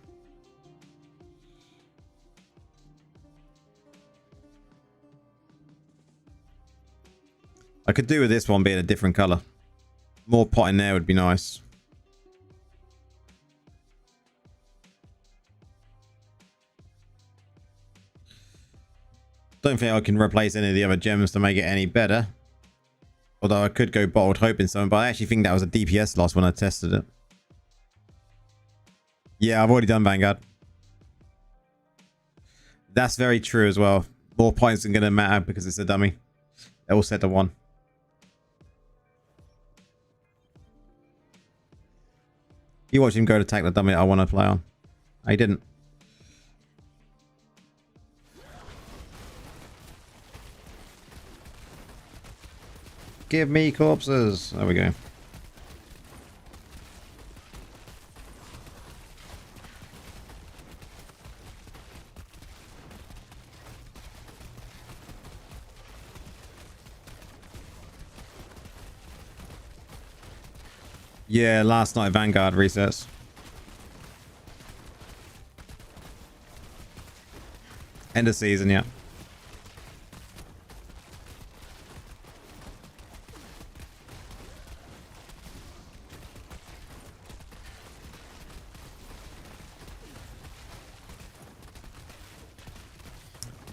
I could do with this one being a different color. More pot in there would be nice. Don't think I can replace any of the other gems to make it any better. Although I could go bottled hope in some, but I actually think that was a DPS loss when I tested it. Yeah, I've already done Vanguard. That's very true as well. More points isn't going to matter because it's a dummy. They're all set to 1. You watch him go to attack the dummy I want to play on. I didn't. Give me corpses. There we go. Yeah, last night Vanguard resets. End of season, yeah.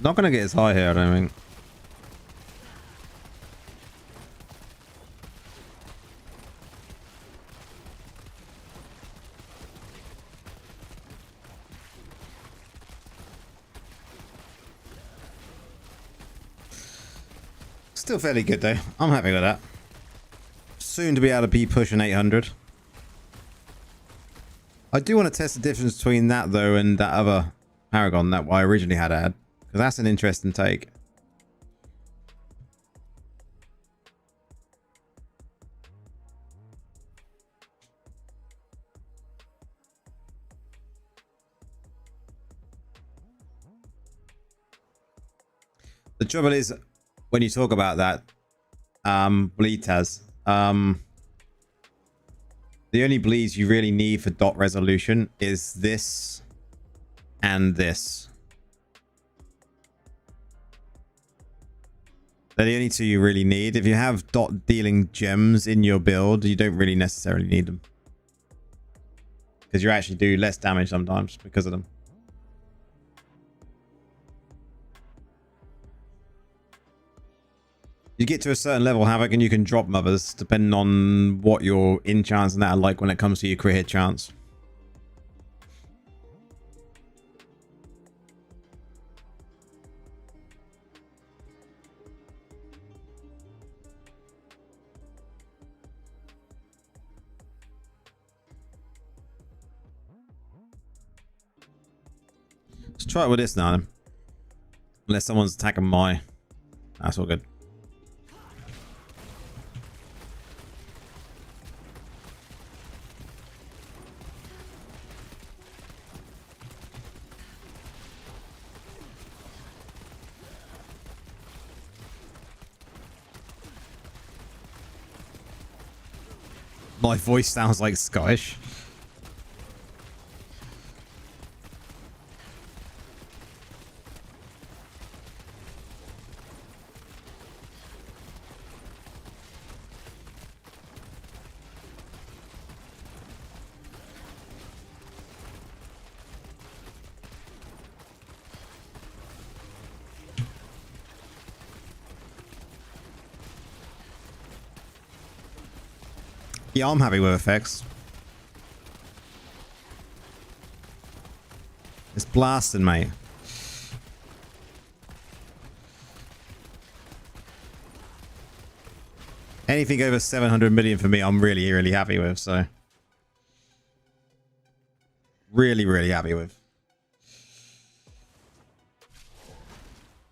Not going to get as high here, I don't think. Still fairly good though. I'm happy with that. Soon to be able to be pushing 800. I do want to test the difference between that though and that other Paragon that I originally had because that's an interesting take. The trouble is, when you talk about that, bleed Taz, the only bleeds you really need for dot resolution is this and this. They're the only two you really need. If you have dot dealing gems in your build, you don't really necessarily need them, because you actually do less damage sometimes because of them. You get to a certain level, Havoc, and you can drop mothers depending on what your enchants and that are like when it comes to your crit hit chance. Let's try it with this now then. Unless someone's attacking my... That's all good. My voice sounds like Scottish. Yeah, I'm happy with effects. It's blasting, mate. Anything over 700 million for me, I'm really, really happy with. So, really, really happy with.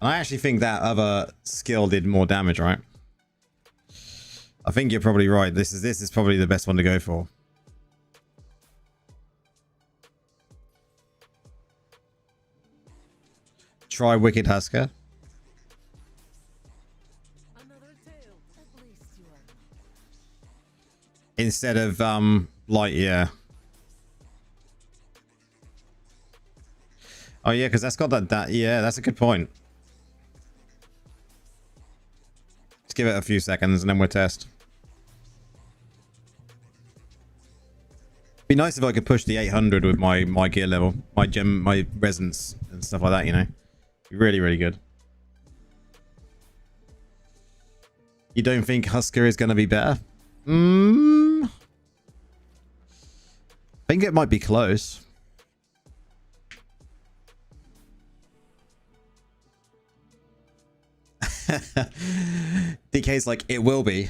I actually think that other skill did more damage, right? I think you're probably right. This is probably the best one to go for. Try Wicked Husker. Instead of light, yeah. Oh yeah, because that's got that yeah, that's a good point. Let's give it a few seconds and then we'll test. Be nice if I could push the 800 with my gear level, my resonance and stuff like that, you know. Be really, really good. You don't think Husker is going to be better? I think it might be close. DK's like, it will be.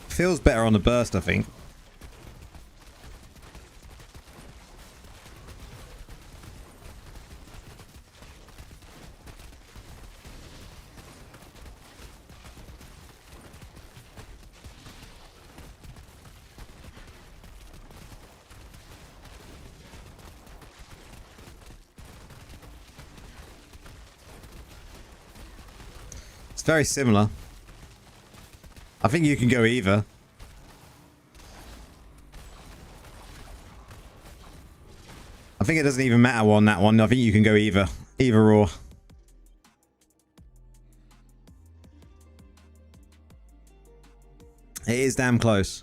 Feels better on the burst, I think. very similar. I think you can go either. I think it doesn't even matter on that one. I think you can go either or. It is damn close.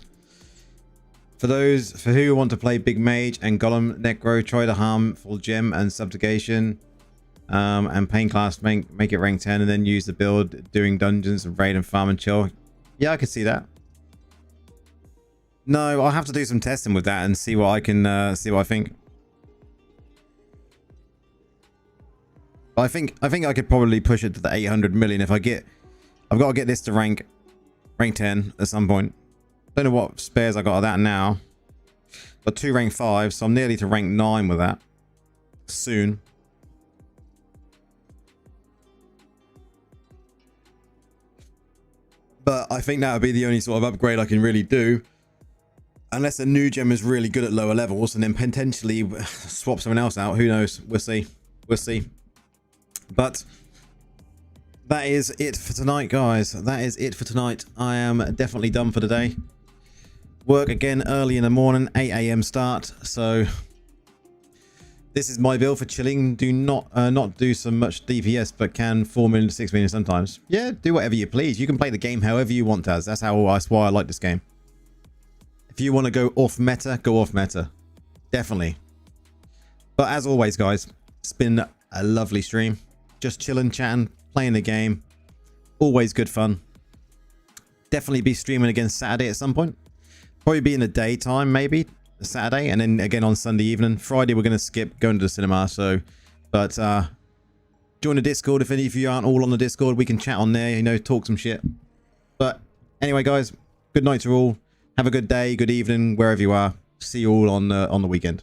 For those who want to play Big Mage and Golem Necro, try the Harmful Gem and Subjugation. And Pain Class, make it rank 10 and then use the build doing dungeons and raid and farm and chill. Yeah, I could see that. No, I'll have to do some testing with that and see what I can see what I think. But I think I could probably push it to the 800 million if I've got to get this to rank 10 at some point. Don't know what spares I got of that now. Got 2 rank 5, so I'm nearly to rank 9 with that soon. But I think that would be the only sort of upgrade I can really do. Unless a new gem is really good at lower levels and then potentially swap someone else out. Who knows? We'll see. We'll see. But that is it for tonight, guys. That is it for tonight. I am definitely done for the day. Work again early in the morning, 8 AM start. So this is my build for chilling. Do not do so much DPS, but can 4 million to 6 million sometimes. Yeah, do whatever you please. You can play the game however you want, as that's why I like this game. If you want to go off meta, go off meta. Definitely. But as always, guys, it's been a lovely stream. Just chilling, chatting, playing the game. Always good fun. Definitely be streaming again Saturday at some point. Probably be in the daytime, maybe Saturday, and then again on Sunday evening. Friday we're going to skip going to the cinema. So, but join the Discord if any of you aren't all on the Discord. We can chat on there, you know, talk some shit. But anyway, guys, good night to all. Have a good day, good evening, wherever you are. See you all on the weekend.